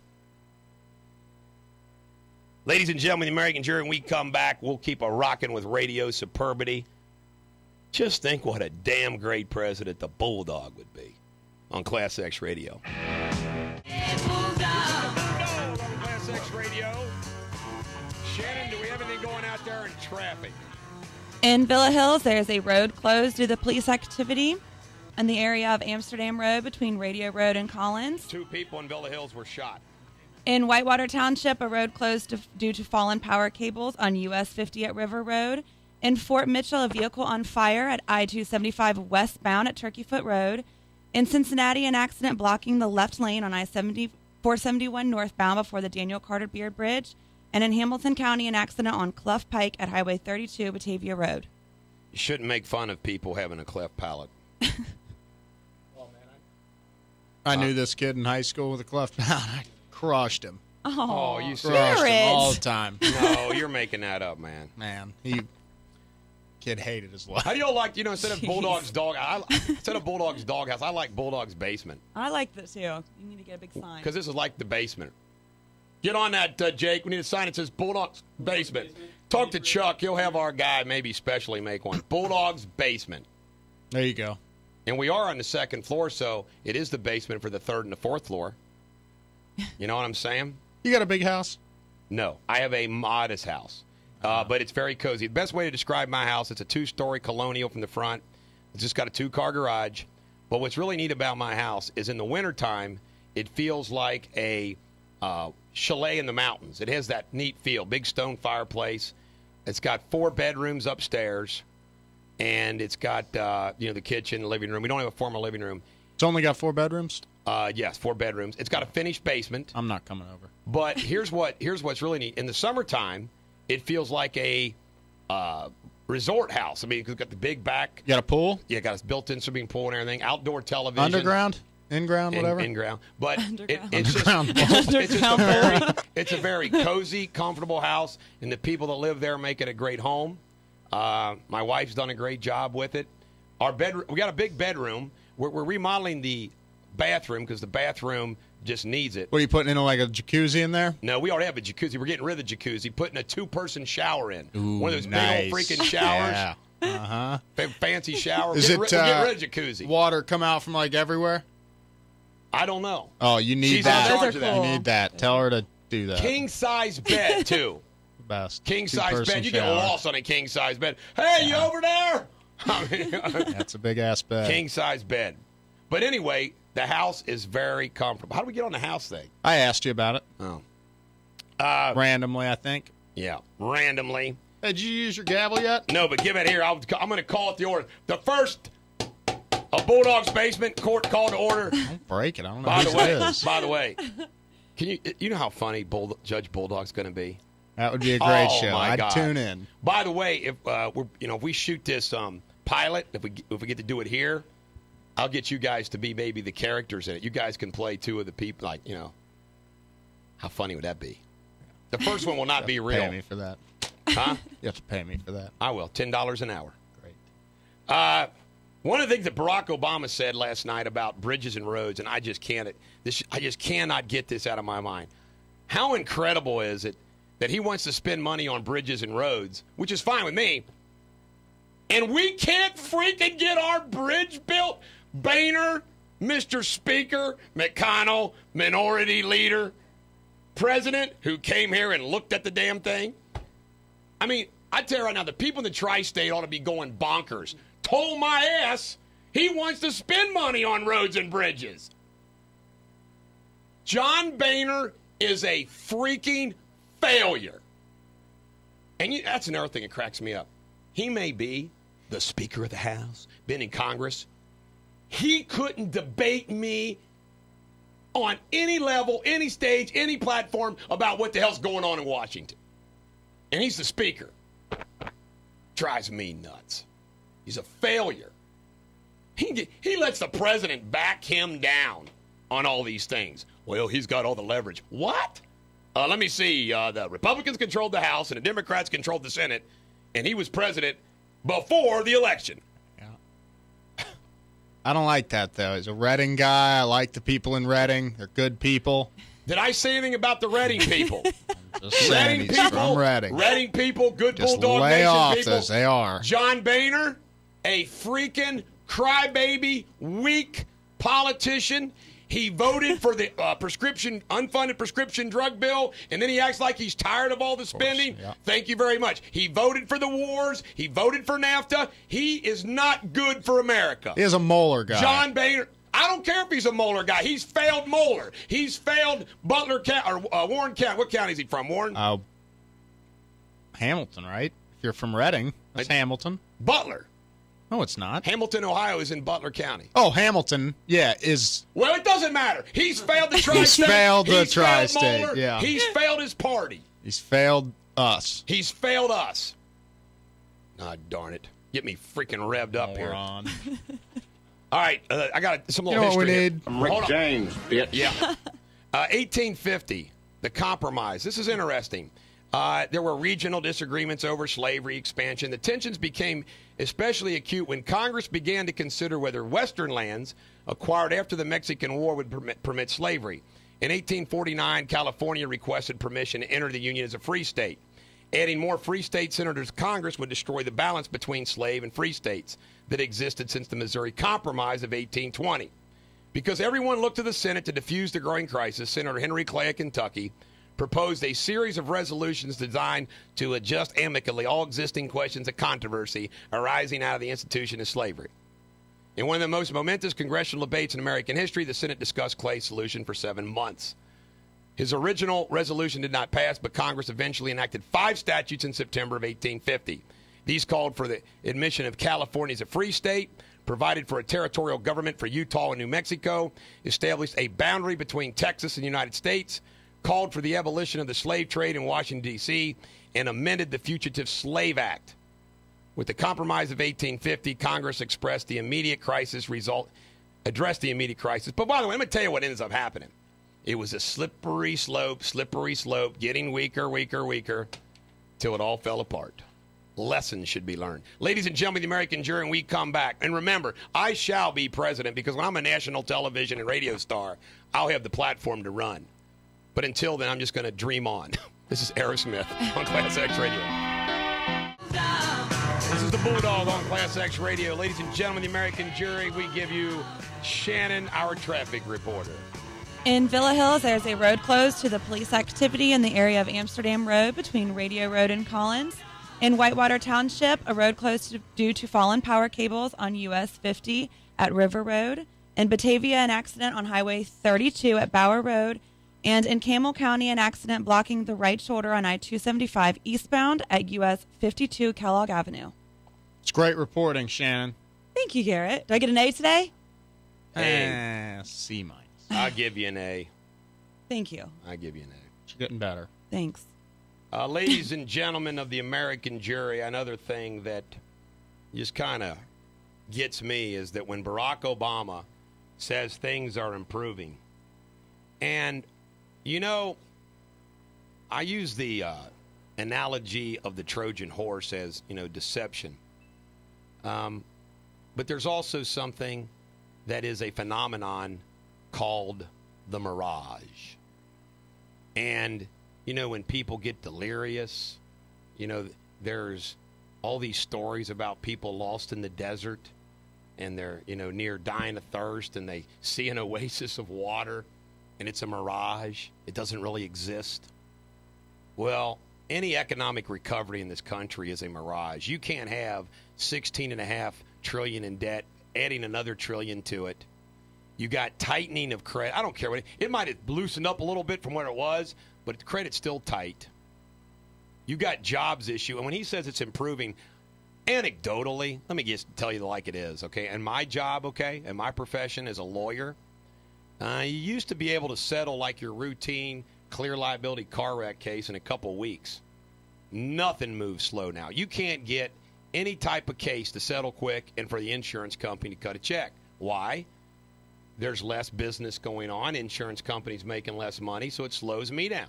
A: Ladies and gentlemen, the American jury, when we come back, we'll keep a rocking with radio superbity. Just think what a damn great president the Bulldog would be on ClassX Radio. Bulldog on ClassX Radio. Shannon, do we have anything going out there in traffic?
G: In Villa Hills, there is a road closed due to police activity in the area of Amsterdam Road between Radio Road and Collins.
A: 2 people in Villa Hills were shot.
G: In Whitewater Township, a road closed due to fallen power cables on US 50 at River Road. In Fort Mitchell, a vehicle on fire at I-275 westbound at Turkeyfoot Road. In Cincinnati, an accident blocking the left lane on I-471 northbound before the Daniel Carter Beard Bridge. And in Hamilton County, an accident on Clough Pike at Highway 32, Batavia Road.
A: You shouldn't make fun of people having a cleft palate.
C: I knew this kid in high school with a cleft palate. I crushed him.
G: Oh,
A: you
C: Crushed him all the time.
A: No, you're making that up, man.
C: Man, kid hated his life.
A: How do y'all like, instead of Bulldog's doghouse, I like Bulldog's basement.
G: I like that too. You need to get a big sign.
A: Because this is like the basement. Get on that, Jake. We need a sign that says Bulldog's basement. Talk to Chuck. He'll have our guy maybe specially make one. Bulldog's basement.
C: There you go.
A: And we are on the second floor, so it is the basement for the third and the fourth floor. You know what I'm saying?
C: You got a big house?
A: No. I have a modest house. But it's very cozy. The best way to describe my house, it's a 2-story colonial from the front. It's just got a 2-car garage. But what's really neat about my house is in the wintertime, it feels like a chalet in the mountains. It has that neat feel. Big stone fireplace. It's got 4 bedrooms upstairs. And it's got, the kitchen, the living room. We don't have a formal living room.
C: It's only got 4 bedrooms?
A: Yes, 4 bedrooms. It's got a finished basement.
C: I'm not coming over.
A: But here's what's really neat. In the summertime, it feels like a resort house. I mean, it's got the big back.
C: You got a pool?
A: Yeah, got a built-in swimming pool and everything. Outdoor television.
C: Underground? In-ground, whatever?
A: In-ground. But
C: Underground.
A: It's a very cozy, comfortable house, and the people that live there make it a great home. My wife's done a great job with it. We got a big bedroom. We're remodeling the bathroom because the bathroom just needs it.
C: What are you putting in, like a jacuzzi in there?
A: No, we already have a jacuzzi. We're getting rid of the jacuzzi, putting a 2-person shower in.
C: Ooh,
A: one of those
C: nice.
A: big old freaking showers.
C: Yeah. Uh-huh.
A: Fancy shower.
C: Is
A: We're getting rid of jacuzzi.
C: Water come out from, like, everywhere?
A: I don't know.
C: Oh, you need
A: She's
C: that.
A: in charge of that.
C: You need that. Tell her to do that.
A: King-size bed, too.
C: Best.
A: King-size bed. You get lost on a king-size bed. Hey, you over there? I mean,
C: that's a big-ass bed.
A: King-size bed. But anyway, the house is very comfortable. How do we get on the house thing?
C: I asked you about it.
A: Oh.
C: Randomly, I think.
A: Yeah, randomly.
C: Hey, did you use your gavel yet?
A: No, but give it here. I'm going to call it the order. The first, a Bulldog's basement court call to order.
C: Don't break it. I don't know who it is.
A: By the way, can you know how funny Judge Bulldog's going to be?
C: That would be a great show.
A: My
C: I'd
A: God.
C: tune in.
A: By the way, if we shoot this pilot, if we get to do it here, I'll get you guys to be maybe the characters in it. You guys can play 2 of the people. Like, how funny would that be? The first one will not be real.
C: Pay me for that.
A: Huh?
C: You have to pay me for that.
A: I will. $10 an hour.
C: Great.
A: One of the things that Barack Obama said last night about bridges and roads, and I just cannot get this out of my mind. How incredible is it that he wants to spend money on bridges and roads, which is fine with me, and we can't freaking get our bridge built? Boehner, Mr. Speaker, McConnell, Minority Leader, President, who came here and looked at the damn thing. I mean, I tell you right now, the people in the tri-state ought to be going bonkers. Told my ass he wants to spend money on roads and bridges. John Boehner is a freaking failure. And that's another thing that cracks me up. He may be the Speaker of the House, been in Congress. He couldn't debate me on any level, any stage, any platform about what the hell's going on in Washington. And he's the Speaker. Drives me nuts. He's a failure. He lets the president back him down on all these things. Well, he's got all the leverage. What? Let me see. The Republicans controlled the House and the Democrats controlled the Senate, and he was president before the election.
C: Yeah. I don't like that, though. He's a Reading guy. I like the people in Reading. They're good people.
A: Did I say anything about the Reading people?
C: Just saying,
A: Reading
C: he's
A: people,
C: from Reading.
A: Reading people, good
C: Just
A: Bulldog
C: lay
A: Nation
C: off
A: people.
C: as they are.
A: John Boehner, a freaking crybaby, weak politician. He voted for the unfunded prescription drug bill, and then he acts like he's tired of all the spending.
C: Yeah.
A: Thank you very much. He voted for the wars. He voted for NAFTA. He is not good for America.
C: He is a Moeller guy.
A: John Boehner. I don't care if he's a Moeller guy. He's failed Moeller. He's failed Butler County, or Warren County. What county is he from, Warren?
C: Hamilton, right? If you're from Reading, that's Hamilton.
A: Butler.
C: No, it's not.
A: Hamilton, Ohio is in Butler County.
C: Oh, Hamilton, yeah, is.
A: Well, it doesn't matter. He's failed the tri-state.
C: He's failed the
A: He's
C: tri-state,
A: failed Mueller.
C: yeah.
A: He's failed his party.
C: He's failed us.
A: He's failed us. Ah, darn it. Get me freaking revved up here.
C: Moron.
A: All right, I got some
C: You
A: little
C: know what we
A: history here.
C: need?
H: I'm Rick
A: Hold on.
H: James, bitch.
A: Yeah. 1850, the compromise. This is interesting. There were regional disagreements over slavery expansion. The tensions became especially acute when Congress began to consider whether Western lands acquired after the Mexican War would permit slavery. In 1849, California requested permission to enter the Union as a free state. Adding more free state senators to Congress would destroy the balance between slave and free states that existed since the Missouri Compromise of 1820. Because everyone looked to the Senate to defuse the growing crisis, Senator Henry Clay of Kentucky proposed a series of resolutions designed to adjust amicably all existing questions of controversy arising out of the institution of slavery. In one of the most momentous congressional debates in American history, the Senate discussed Clay's solution for 7 months. His original resolution did not pass, but Congress eventually enacted 5 statutes in September of 1850. These called for the admission of California as a free state, provided for a territorial government for Utah and New Mexico, established a boundary between Texas and the United States, called for the abolition of the slave trade in Washington, D.C., and amended the Fugitive Slave Act. With the Compromise of 1850, Congress addressed the immediate crisis. But by the way, let me tell you what ends up happening. It was a slippery slope, getting weaker, till it all fell apart. Lessons should be learned. Ladies and gentlemen, the American jury, and we come back. And remember, I shall be president because when I'm a national television and radio star, I'll have the platform to run. But until then, I'm just going to dream on. This is Aerosmith on ClassX Radio. This is the Bulldog on ClassX Radio. Ladies and gentlemen, the American jury, we give you Shannon, our traffic reporter.
G: In Villa Hills, there's a road closed to the police activity in the area of Amsterdam Road between Radio Road and Collins. In Whitewater Township, a road closed due to fallen power cables on US 50 at River Road. In Batavia, an accident on Highway 32 at Bower Road. And in Camel County, an accident blocking the right shoulder on I-275 eastbound at US 52 Kellogg Avenue.
C: It's great reporting, Shannon.
G: Thank you, Garrett. Do I get an A today?
C: C minus.
A: I'll give you an A.
G: Thank you.
A: I'll give you an A.
C: You're getting better.
G: Thanks.
A: Ladies and gentlemen of the American jury, another thing that just kind of gets me is that when Barack Obama says things are improving, and, you know, I use the analogy of the Trojan horse as, deception. But there's also something that is a phenomenon called the mirage. And, when people get delirious, there's all these stories about people lost in the desert and they're, near dying of thirst and they see an oasis of water and it's a mirage. It doesn't really exist. Well, any economic recovery in this country is a mirage. You can't have $16.5 trillion in debt, adding another trillion to it. You got tightening of credit. I don't care what it might have loosened up a little bit from where it was, but the credit's still tight. You got jobs issue, and when he says it's improving, anecdotally, let me just tell you like it is, okay? And my job, okay, and my profession as a lawyer, you used to be able to settle like your routine clear liability car wreck case in a couple weeks. Nothing moves slow now. You can't get any type of case to settle quick and for the insurance company to cut a check. Why? There's less business going on. Insurance companies making less money, so it slows me down.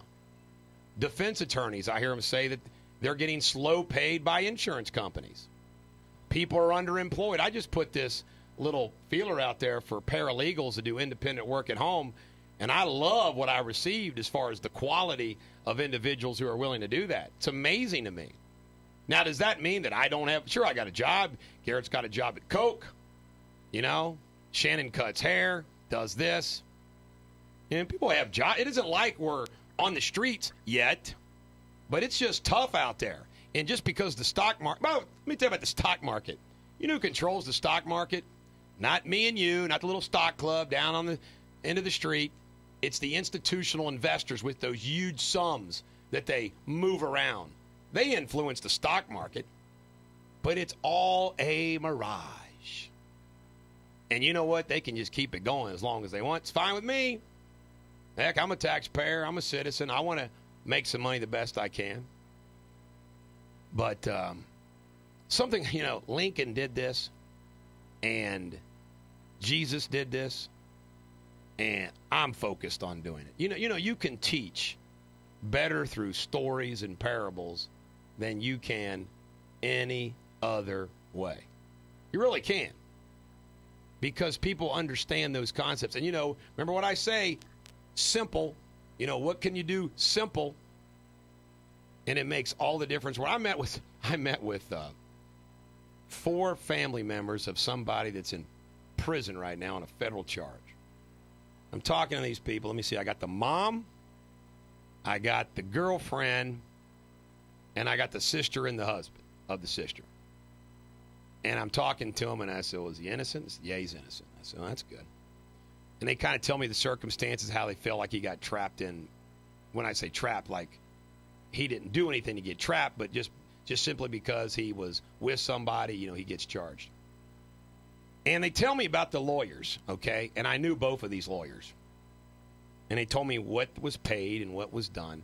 A: Defense attorneys, I hear them say that they're getting slow paid by insurance companies. People are underemployed. I just put this little feeler out there for paralegals to do independent work at home, and I love what I received as far as the quality of individuals who are willing to do that. It's amazing to me. Now, does that mean that I don't have – sure, I got a job. Garrett's got a job at Coke. Shannon cuts hair, does this. And people have jobs. It isn't like we're on the streets yet, but it's just tough out there. And just because the stock market – well, let me tell you about the stock market. You know who controls the stock market? Not me and you, not the little stock club down on the end of the street. It's the institutional investors with those huge sums that they move around. They influence the stock market. but it's all a mirage. And you know what? They can just keep it going as long as they want. It's fine with me. Heck, I'm a taxpayer. I'm a citizen. I want to make some money the best I can. But something, Lincoln did this, and Jesus did this, and I'm focused on doing it. You can teach better through stories and parables than you can any other way. You really can. Because people understand those concepts. And, remember what I say, simple. What can you do simple? And it makes all the difference. Where I met with 4 family members of somebody that's in prison right now on a federal charge. I'm talking to these people. Let me see. I got the mom, I got the girlfriend, and I got the sister and the husband of the sister. And I'm talking to him, and I said, well, is he innocent? He said, yeah, he's innocent. I said, well, that's good. And they kind of tell me the circumstances, how they feel like he got trapped in. When I say trapped, like he didn't do anything to get trapped, but just simply because he was with somebody, he gets charged. And they tell me about the lawyers, okay? And I knew both of these lawyers. And they told me what was paid and what was done.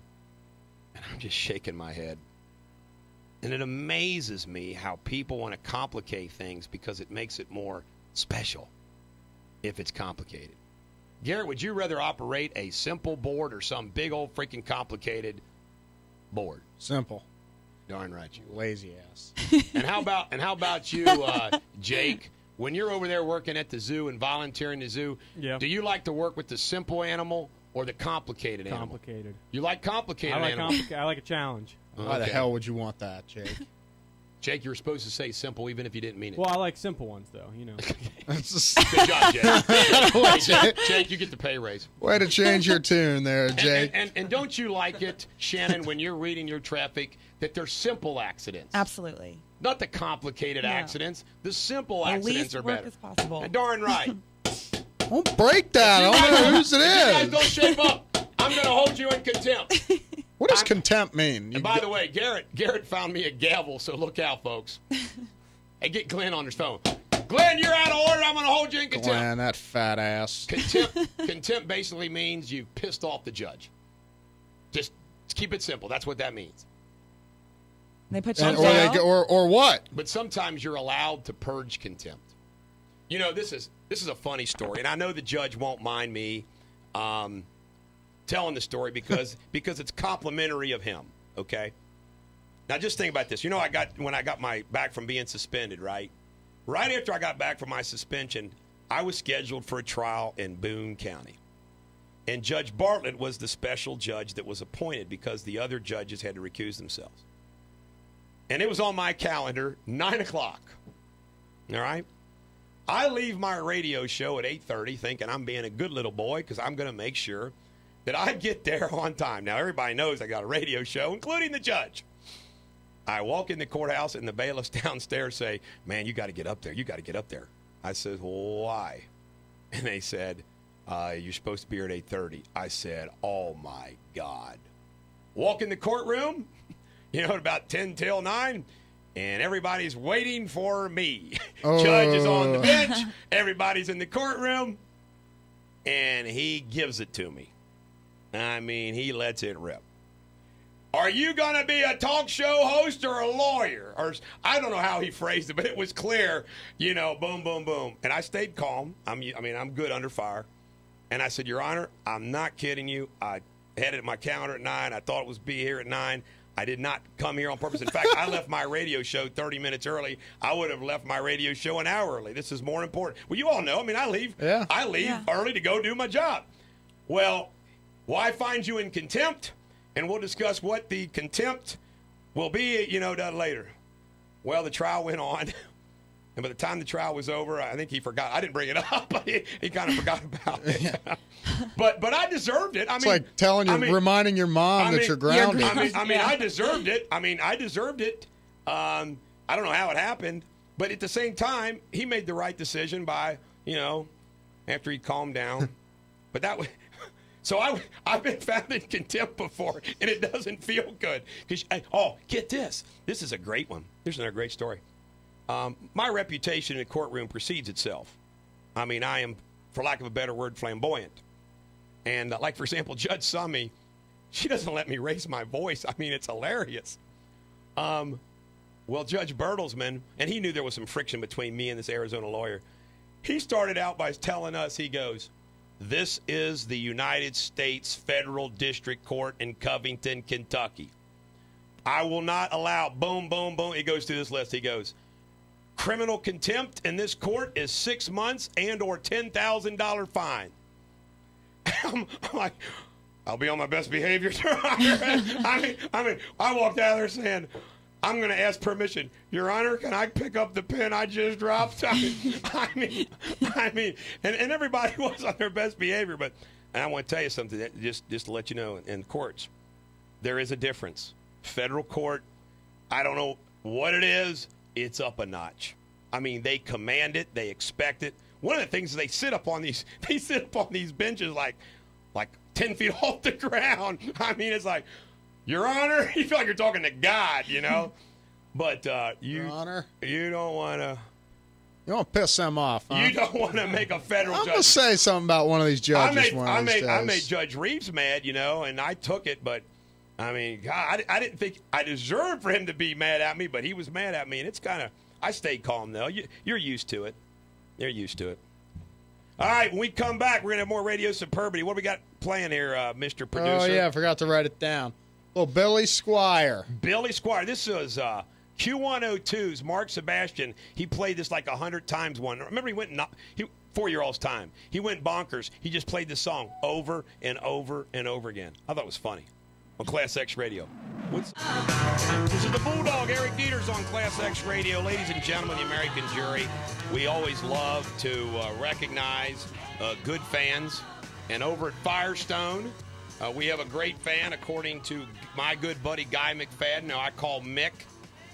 A: And I'm just shaking my head. And it amazes me how people want to complicate things because it makes it more special if it's complicated. Garrett, would you rather operate a simple board or some big old freaking complicated board?
C: Simple.
A: Darn right you.
C: Lazy ass.
A: And how about you, Jake? When you're over there working at the zoo and volunteering at the zoo, do you like to work with the simple animal or the complicated animal?
F: Complicated.
A: You like complicated animals?
F: I like a challenge.
C: Why the hell would you want that, Jake?
A: Jake, you were supposed to say simple even if you didn't mean it.
F: Well, I like simple ones, though,
A: Good job, Jake. Jake, you get the pay raise.
C: Way to change your tune there, Jake.
A: And don't you like it, Shannon, when you're reading your traffic, that they're simple accidents?
G: Absolutely.
A: Not the complicated accidents. The simple accidents are better.
G: The least work as possible.
A: Darn right.
C: Don't break that. I don't know whose it is.
A: If you guys don't shape up, I'm going to hold you in contempt.
C: What does contempt mean?
A: And by the way, Garrett found me a gavel, so look out, folks. Hey, get Glenn on his phone. Glenn, you're out of order. I'm going to hold you in contempt.
C: Glenn, that fat ass.
A: Contempt basically means you pissed off the judge. Just keep it simple. That's what that means.
G: They put you in jail?
C: Or what?
A: But sometimes you're allowed to purge contempt. This is a funny story, and I know the judge won't mind me telling the story because it's complimentary of him. Okay. Now just think about this. When I got my back from being suspended, right after I got back from my suspension, I was scheduled for a trial in Boone County, and Judge Bartlett was the special judge that was appointed because the other judges had to recuse themselves. And it was on my calendar, 9 o'clock. All right? I leave my radio show at 8:30 thinking I'm being a good little boy because I'm going to make sure that I get there on time. Now, everybody knows I got a radio show, including the judge. I walk in the courthouse, and the bailiffs downstairs say, man, you got to get up there. You got to get up there. I said, why? And they said, you're supposed to be here at 8:30. I said, oh, my God. Walk in the courtroom. At about 10 till 9, and everybody's waiting for me. Judge is on the bench. Everybody's in the courtroom, and he gives it to me. I mean, he lets it rip. Are you going to be a talk show host or a lawyer? Or I don't know how he phrased it, but it was clear, boom, boom, boom. And I stayed calm. I'm good under fire. And I said, Your Honor, I'm not kidding you. I had it at my calendar at 9. I thought it was be here at 9. I did not come here on purpose. In fact, I left my radio show 30 minutes early. I would have left my radio show an hour early. This is more important. Well, you all know. I leave early to go do my job. Well, why find you in contempt? And we'll discuss what the contempt will be, done later. Well, the trial went on. And by the time the trial was over, I think he forgot. I didn't bring it up. He kind of forgot about it. Yeah. But I deserved it.
C: It's like reminding your mom that you're grounded.
A: I deserved it. I deserved it. I don't know how it happened. But at the same time, he made the right decision by, after he calmed down. But that was... So I've been found in contempt before, and it doesn't feel good. Get this. This is a great one. Here's another great story. My reputation in the courtroom precedes itself. I mean, I am, for lack of a better word, flamboyant. And like, for example, Judge Summy, she doesn't let me raise my voice. I mean, it's hilarious. Well, Judge Bertelsmann, and he knew there was some friction between me and this Arizona lawyer. He started out by telling us, he goes, "This is the United States Federal District Court in Covington, Kentucky. I will not allow," boom, boom, boom. He goes through this list. He goes, "Criminal contempt in this court is 6 months and or $10,000 fine." I'm like, I'll be on my best behavior, sir. I mean, I walked out of there saying, I'm going to ask permission. Your Honor, can I pick up the pen I just dropped? I mean, and everybody was on their best behavior. But and I want to tell you something, just to let you know, in courts, there is a difference. Federal court, I don't know what it is, it's up a notch. I mean, they command it, they expect it. One of the things is they sit up on these benches like 10 feet off the ground. I mean, it's like, Your Honor, you feel like you're talking to God, you know. But Your
C: Honor,
A: you don't want to.
C: You want to piss them off, huh?
A: You don't want to make a federal judge.
C: I'm going to say something about one of these judges
A: I made Judge Reeves mad, you know, and I took it. But, I mean, God, I didn't think I deserved for him to be mad at me, but he was mad at me. And it's kind of, I stayed calm, though. You're used to it. They're used to it. All right, when we come back, we're going to have more Radio Superbity. What do we got playing here, Mr. Producer?
C: Oh, yeah, I forgot to write it down. Little Billy Squire.
A: Billy Squire. This was Q102's Mark Sebastian. He played this like 100 times one. Remember, he went 4-year-old's time. He went bonkers. He just played this song over and over and over again. I thought it was funny on ClassX Radio. This is the Bulldog, Eric Deters on ClassX Radio. Ladies and gentlemen, the American jury, we always love to recognize good fans. And over at Firestone, we have a great fan, according to my good buddy Guy McFadden, who I call Mick,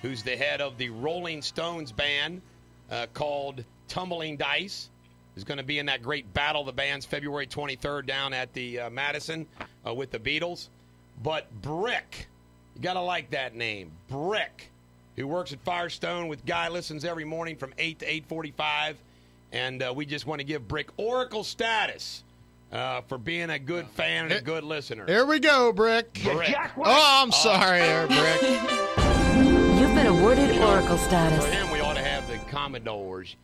A: who's the head of the Rolling Stones band called Tumbling Dice. Is going to be in that great Battle of the Bands February 23rd down at the Madison with the Beatles. But Brick, you got to like that name, Brick, who works at Firestone with Guy, listens every morning from 8 to 8:45. And we just want to give Brick Oracle status for being a good fan and a good listener.
C: Here we go, Brick. Oh, I'm sorry there, Brick.
B: You've been awarded Oracle status.
A: For him, we ought to have the Commodores.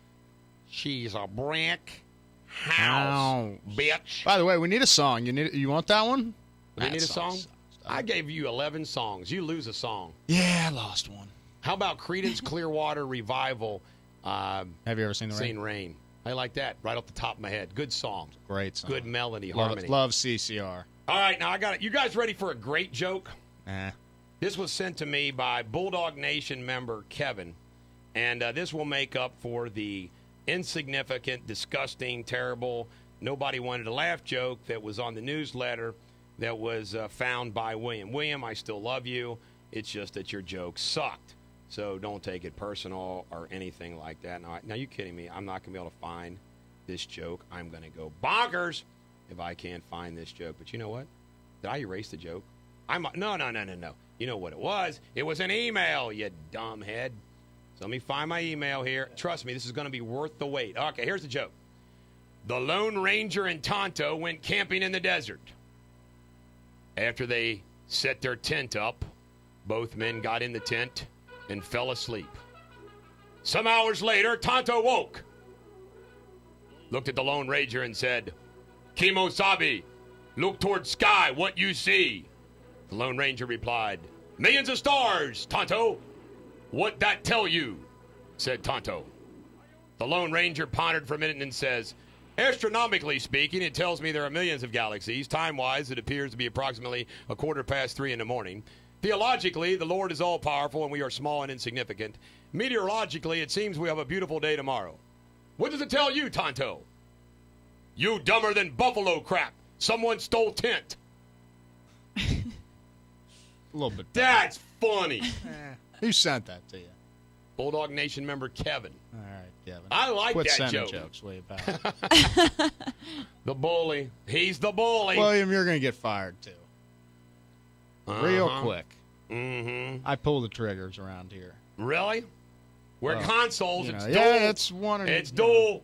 A: She's a brick house, bitch.
C: By the way, we need a song. You want that one?
A: We need a song? I gave you 11 songs. You lose a song.
C: Yeah, I lost one.
A: How about Creedence Clearwater Revival?
C: Have you ever seen the Rain?
A: Seen Rain. I like that right off the top of my head. Good song.
C: Great song.
A: Good melody, harmony.
C: Love CCR.
A: All right, now I got it. You guys ready for a great joke?
C: Nah.
A: This was sent to me by Bulldog Nation member Kevin, and this will make up for the insignificant, disgusting, terrible, nobody wanted to laugh joke that was on the newsletter that was found by William. William, I still love you. It's just that your joke sucked. So don't take it personal or anything like that. Now you kidding me? I'm not going to be able to find this joke. I'm going to go bonkers if I can't find this joke. But you know what? Did I erase the joke? No. You know what it was? It was an email, you dumb head. So let me find my email here. Trust me, this is going to be worth the wait. Okay, here's the joke. The Lone Ranger and Tonto went camping in the desert. After they set their tent up, both men got in the tent and fell asleep. Some hours later, Tonto woke, looked at the Lone Ranger and said, "Kimosabi, look toward sky, what you see?" The Lone Ranger replied, "Millions of stars, Tonto. What that tell you?" said Tonto. The Lone Ranger pondered for a minute and then says, "Astronomically speaking, it tells me there are millions of galaxies. Time-wise, it appears to be approximately 3:15 in the morning. Theologically, the Lord is all-powerful and we are small and insignificant. Meteorologically, it seems we have a beautiful day tomorrow. What does it tell you, Tonto?" "You dumber than buffalo crap. Someone stole tent."
C: A little bit.
A: That's funny.
C: Who sent that to you?
A: Bulldog Nation member Kevin.
C: All right, Kevin.
A: I like
C: Quit
A: that
C: sending
A: joke.
C: jokes way back.
A: The bully. He's the bully.
C: William, you're going to get fired, too. Real quick.
A: Mm-hmm.
C: I pull the triggers around here.
A: Really? We're consoles.
C: You know,
A: It's dual.
C: yeah, it's one.
A: It's dual.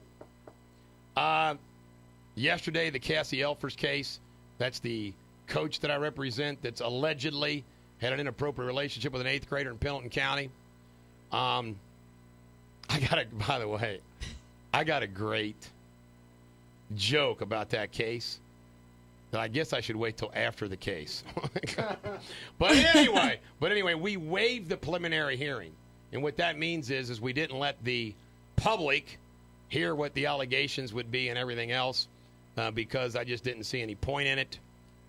A: Yesterday, the Cassie Elfers case. That's the coach that I represent that's allegedly had an inappropriate relationship with an 8th grader in Pendleton County. By the way, I got a great joke about that case that I guess I should wait till after the case. But anyway, we waived the preliminary hearing. And what that means is we didn't let the public hear what the allegations would be and everything else because I just didn't see any point in it.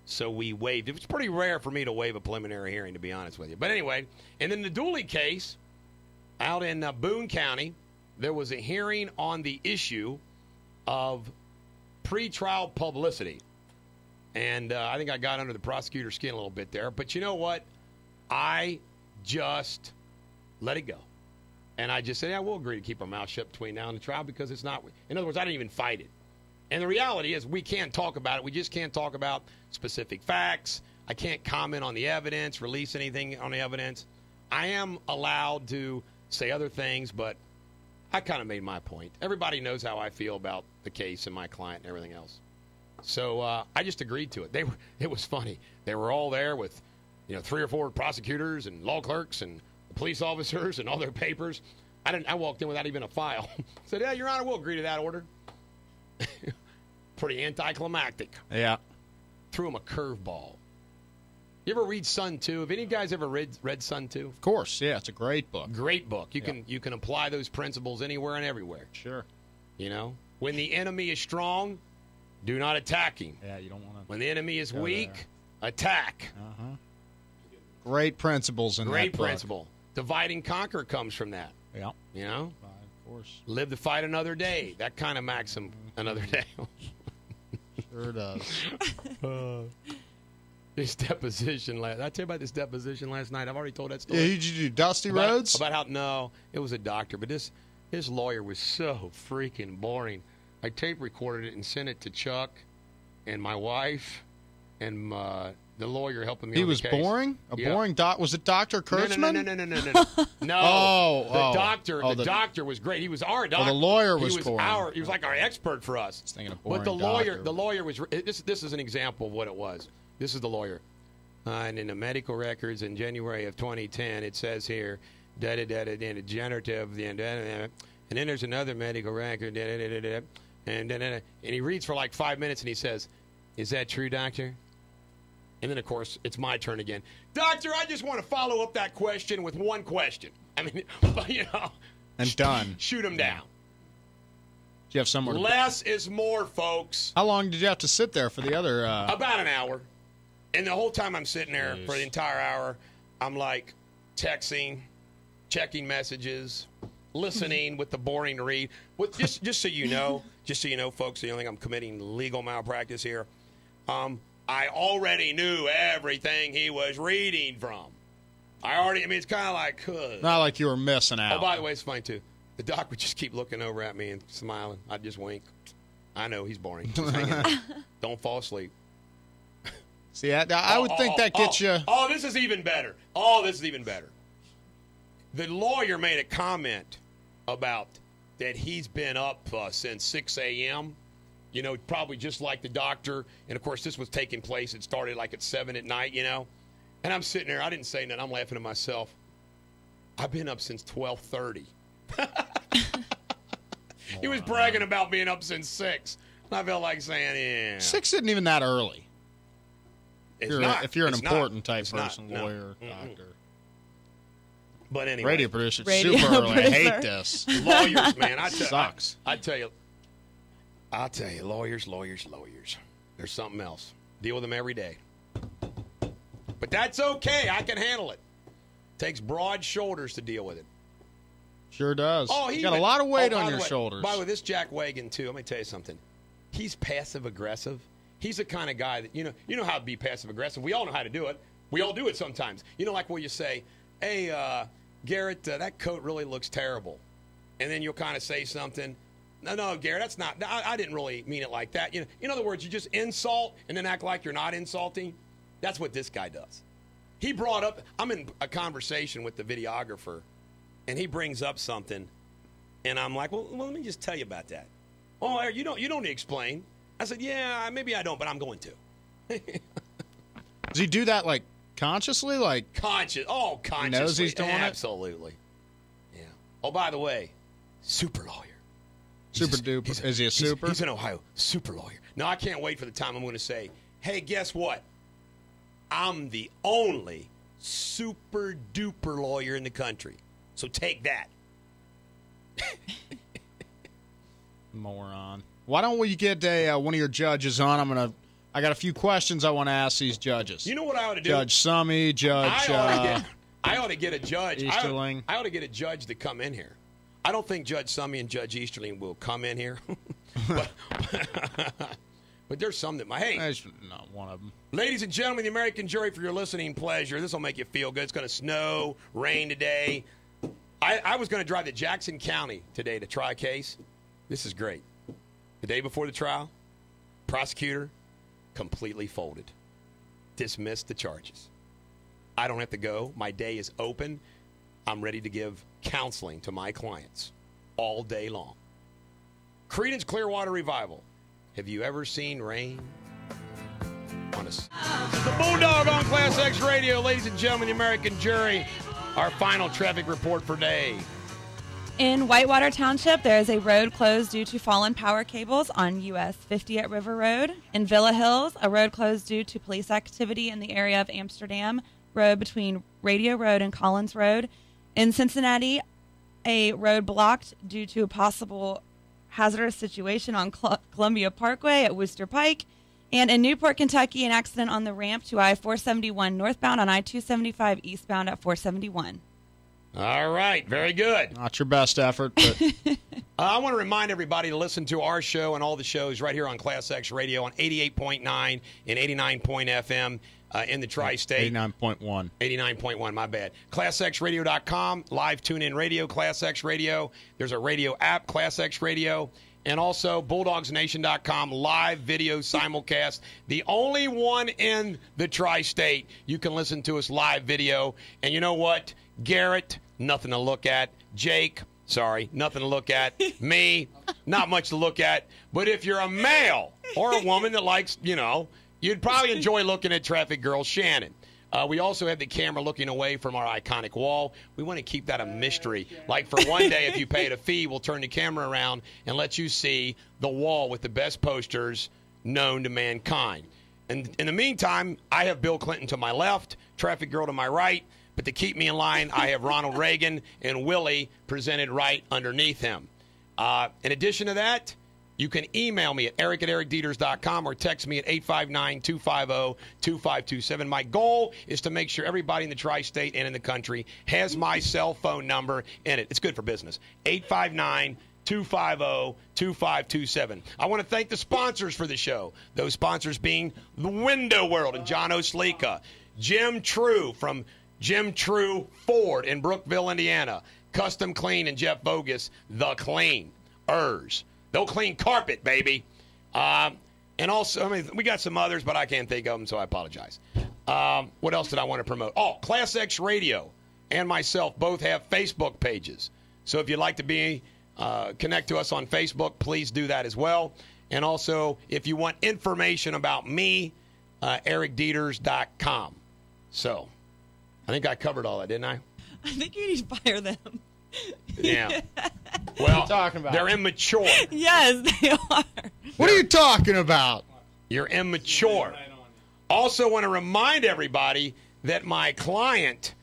A: So we waived it. It's pretty rare for me to waive a preliminary hearing, to be honest with you. But anyway, and then the Dooley case out in Boone County, there was a hearing on the issue of pretrial publicity. And I think I got under the prosecutor's skin a little bit there. But you know what? I just let it go. And I just said, yeah, we'll agree to keep our mouth shut between now and the trial because it's not. In other words, I didn't even fight it. And the reality is we can't talk about it. We just can't talk about specific facts. I can't comment on the evidence, release anything on the evidence. I am allowed to say other things, but I kind of made my point. Everybody knows how I feel about the case and my client and everything else. So I just agreed to it. It was funny. They were all there with, 3 or 4 prosecutors and law clerks and police officers and all their papers. I walked in without even a file. Said, yeah, Your Honor, we'll agree to that order. Pretty anticlimactic.
C: Yeah.
A: Threw him a curveball. You ever read Sun 2? Have any guys ever read Sun 2?
C: Of course, yeah. It's a great book.
A: Great book. You can apply those principles anywhere and everywhere.
C: Sure.
A: When the enemy is strong, do not attack him.
C: Yeah, you don't want to.
A: When the enemy is weak, attack.
C: Uh-huh. Great principles in that book.
A: Great principle. Divide and conquer comes from that.
C: Yeah.
A: Of
C: course.
A: Live to fight another day. That kind of maxim, another day.
C: Sure does.
A: This deposition last. Did I tell you about this deposition last night? I've already told that story.
C: Yeah, did you do Dusty Rhodes?
A: About how no, it was a doctor, but this lawyer was so freaking boring. I tape recorded it and sent it to Chuck and my wife and the lawyer helping me.
C: He
A: on
C: was
A: the case.
C: boring. Boring doc. Was it Dr. Kurtzman?
A: No.
C: No.
A: The doctor was great. He was our doctor.
C: The lawyer was boring.
A: He was like our expert for us.
C: I was thinking of boring.
A: But the lawyer was. This is an example of what it was. This is the lawyer. And in the medical records in January of 2010, it says here, degenerative, and then there's another medical record, and he reads for like 5 minutes, and he says, "Is that true, doctor?" And then, of course, it's my turn again. Doctor, I just want to follow up that question with one question. I mean,
C: and done.
A: Shoot him down.
C: Do you have somewhere?
A: Less is more, folks.
C: How long did you have to sit there for the other?
A: About an hour. And the whole time I'm sitting there for the entire hour, I'm like texting, checking messages, listening with the boring read. Just so you know, folks, you don't think I'm committing legal malpractice here. I already knew everything he was reading from. It's kind of like,
C: not like you were missing out.
A: Oh, by the way, it's funny too. The doc would just keep looking over at me and smiling. I'd just wink. I know he's boring. Don't fall asleep.
C: See, I would think that gets you.
A: Oh, this is even better. The lawyer made a comment about that he's been up since 6 a.m., probably just like the doctor. And, of course, this was taking place. It started like at 7 at night, And I'm sitting there. I didn't say nothing. I'm laughing to myself. I've been up since 12:30. He was bragging about being up since 6. I felt like saying, yeah.
C: 6 isn't even that early. If you're an important type
A: It's
C: person,
A: not.
C: lawyer,
A: No.
C: doctor.
A: But anyway.
C: Radio producer, super early. I hate this.
A: Lawyers, man.
C: Sucks.
A: I tell you, lawyers. There's something else. Deal with them every day. But that's okay. I can handle it. Takes broad shoulders to deal with it.
C: Sure does.
A: Oh,
C: you got a lot of weight on your shoulders.
A: By the way, this Jack Wagon, too, let me tell you something. He's passive-aggressive. He's the kind of guy that, you know how to be passive-aggressive. We all know how to do it. We all do it sometimes. Like where you say, hey, Garrett, that coat really looks terrible. And then you'll kind of say something. No, Garrett, that's not, I didn't really mean it like that. In other words, you just insult and then act like you're not insulting. That's what this guy does. He brought up, I'm in a conversation with the videographer, and he brings up something, and I'm like, well, let me just tell you about that. Oh, you don't need to explain. I said, yeah, maybe I don't, but I'm going to.
C: Does he do that like consciously? Like
A: consciously.
C: He knows he's doing it?
A: Absolutely. Yeah. Oh, by the way, super lawyer.
C: Super duper. Is he a super?
A: He's an Ohio super lawyer. Now, I can't wait for the time I'm going to say, hey, guess what? I'm the only super duper lawyer in the country. So take that.
C: Moron. Why don't we get one of your judges on? I got a few questions I want to ask these judges.
A: You know what I ought to do?
C: Judge Summy, Judge
A: I ought to get a judge.
C: Easterling.
A: I ought to get a judge to come in here. I don't think Judge Summy and Judge Easterling will come in here. but there's some that might. Hey,
C: that's not one of them.
A: Ladies and gentlemen, the American jury, for your listening pleasure. This will make you feel good. It's going to snow, rain today. I was going to drive to Jackson County today to try a case. This is great. The day before the trial, prosecutor completely folded. Dismissed the charges. I don't have to go. My day is open. I'm ready to give counseling to my clients all day long. Creedence Clearwater Revival. Have you ever seen rain on a... The Bulldog on ClassX Radio. Ladies and gentlemen, the American jury. Our final traffic report for today.
G: In Whitewater Township, there is a road closed due to fallen power cables on US 50 at River Road. In Villa Hills, a road closed due to police activity in the area of Amsterdam Road between Radio Road and Collins Road. In Cincinnati, a road blocked due to a possible hazardous situation on Columbia Parkway at Worcester Pike. And in Newport, Kentucky, an accident on the ramp to I-471 northbound on I-275 eastbound at 471.
A: All right, very good.
C: Not your best effort, but
A: I want to remind everybody to listen to our show and all the shows right here on ClassX Radio on 88.9 and 89.FM in the tri-state.
C: 89.1.
A: 89.1, my bad. ClassXradio.com, live tune-in radio, ClassX Radio. There's a radio app, ClassX Radio. And also BulldogsNation.com, live video simulcast. The only one in the tri-state. You can listen to us live video. And you know what? Garrett, nothing to look at. Jake, sorry, nothing to look at. Me, not much to look at. But if you're a male or a woman that likes, you'd probably enjoy looking at Traffic Girl Shannon. We also have the camera looking away from our iconic wall. We want to keep that a mystery. Like for one day, if you paid a fee, we'll turn the camera around and let you see the wall with the best posters known to mankind. And in the meantime, I have Bill Clinton to my left, Traffic Girl to my right. But to keep me in line, I have Ronald Reagan and Willie presented right underneath him. In addition to that, you can email me at eric@ericdeters.com or text me at 859-250-2527. My goal is to make sure everybody in the tri-state and in the country has my cell phone number in it. It's good for business. 859-250-2527. I want to thank the sponsors for the show. Those sponsors being The Window World and John Oslika, Jim True from Jim True Ford in Brookville, Indiana, Custom Clean and Jeff Bogus, The Cleaners. They'll clean carpet, baby. And also, we got some others, but I can't think of them, so I apologize. What else did I want to promote? Oh, ClassX Radio and myself both have Facebook pages. So if you'd like to connect to us on Facebook, please do that as well. And also, if you want information about me, ericdeters.com. So I think I covered all that, didn't I?
G: I think you need to fire them.
A: Yeah. Well,
C: talking about?
A: They're immature.
G: Yes, they are.
C: What are you talking about?
A: You're immature. Also want to remind everybody that my client,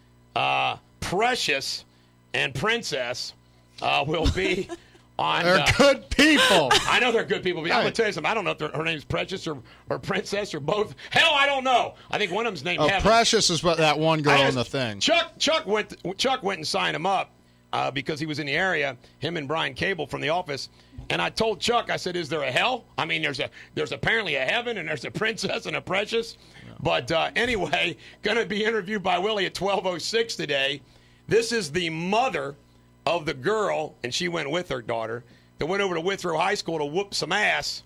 A: Precious and Princess, will be on...
C: They're good people.
A: I know they're good people. But I'm going to tell you something. I don't know if her name's Precious or Princess or both. Hell, I don't know. I think one of them's named Heaven.
C: Precious is what that one girl in the thing.
A: Chuck went and signed him up because he was in the area, him and Brian Cable from The Office. And I told Chuck, I said, is there a hell? I mean, there's apparently a heaven and there's a princess and a precious. Yeah. But anyway, going to be interviewed by Willie at 12:06 today. This is the mother of the girl, and she went with her daughter, that went over to Withrow High School to whoop some ass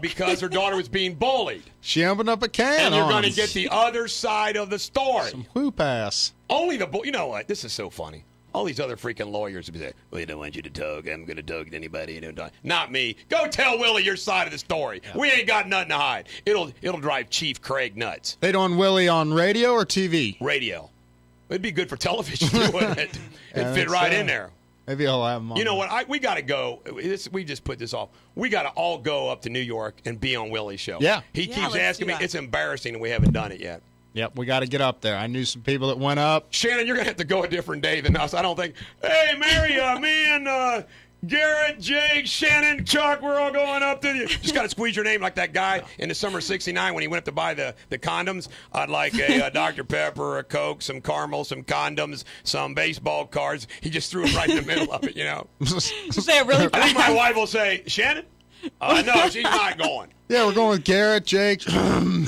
A: because her daughter was being bullied.
C: She opened up a can.
A: And you're going to get the other side of the story.
C: Some whoop ass.
A: Only the you know what? This is so funny. All these other freaking lawyers would be saying, we don't want you to tug. I'm going to tug anybody. Not me. Go tell Willie your side of the story. Yeah. We ain't got nothing to hide. It'll drive Chief Craig nuts.
C: They doing Willie on radio or TV?
A: Radio. It'd be good for television, too, wouldn't it? It'd fit right in there.
C: Maybe I'll have him on.
A: You know what? We got to go. We just put this off. We got to all go up to New York and be on Willie's show.
C: Yeah.
A: He keeps asking me. It's embarrassing that we haven't done it yet.
C: Yep, we got to get up there. I knew some people that went up.
A: Shannon, you're going to have to go a different day than us. I don't think, hey, Mary, me and Garrett, Jake, Shannon, Chuck, we're all going up to you. Just got to squeeze your name like that guy in the summer of '69 when he went up to buy the condoms. I'd like a Dr. Pepper, a Coke, some caramel, some condoms, some baseball cards. He just threw it right in the middle of it, you know.
G: Say it really fast.
A: I think my wife will say, Shannon? No, she's not going.
C: Yeah, we're going with Garrett, Jake, Shannon.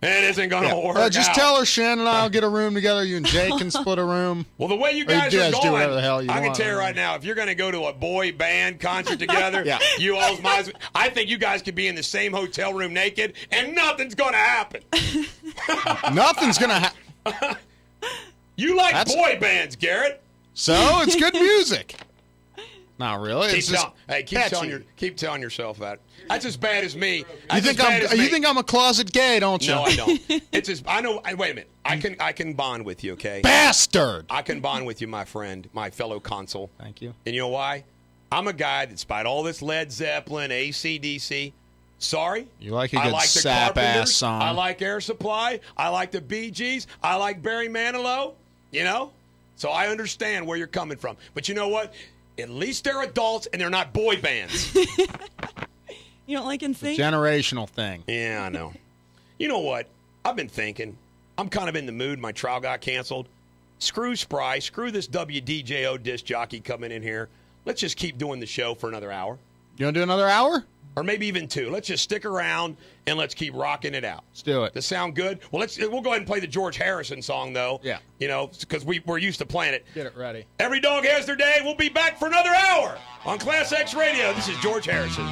A: It isn't going to work
C: just
A: out.
C: tell her Shannon and I'll get a room together. You and Jake can split a room.
A: Well, the way you guys are going,
C: do whatever the hell you
A: I
C: want.
A: can tell you right now, if you're going to go to a boy band concert together,
C: Yeah.
A: you all might. I think you guys could be in the same hotel room naked, and nothing's going to happen.
C: Nothing's going to happen.
A: You like boy bands, Garrett.
C: So it's good music. Not really. It's just
A: keep telling yourself that. That's as bad as me.
C: You think I'm a closet gay, don't you?
A: No, I don't. I know. Wait a minute. I can bond with you, okay?
C: Bastard.
A: I can bond with you, my friend, my fellow consul.
C: Thank you.
A: And you know why? I'm a guy that, despite all this Led Zeppelin, AC/DC, sorry.
C: You like a
A: I
C: good
A: like the
C: sap
A: Carpenters,
C: ass song.
A: I like Air Supply. I like the Bee Gees. I like Barry Manilow. You know? So I understand where you're coming from. But you know what? At least they're adults and they're not boy bands.
G: You don't like NSYNC?
C: Generational thing.
A: Yeah, I know. You know what? I've been thinking. I'm kind of in the mood. My trial got canceled. Screw Spry. Screw this WDJO disc jockey coming in here. Let's just keep doing the show for another hour.
C: You want to do another hour?
A: Or maybe even 2. Let's just stick around and let's keep rocking it out.
C: Let's do it.
A: Does that sound good? Well, we'll go ahead and play the George Harrison song, though.
C: Yeah.
A: You know, because we're used to playing it.
C: Get it ready.
A: Every dog has their day. We'll be back for another hour on Class X Radio. This is George Harrison.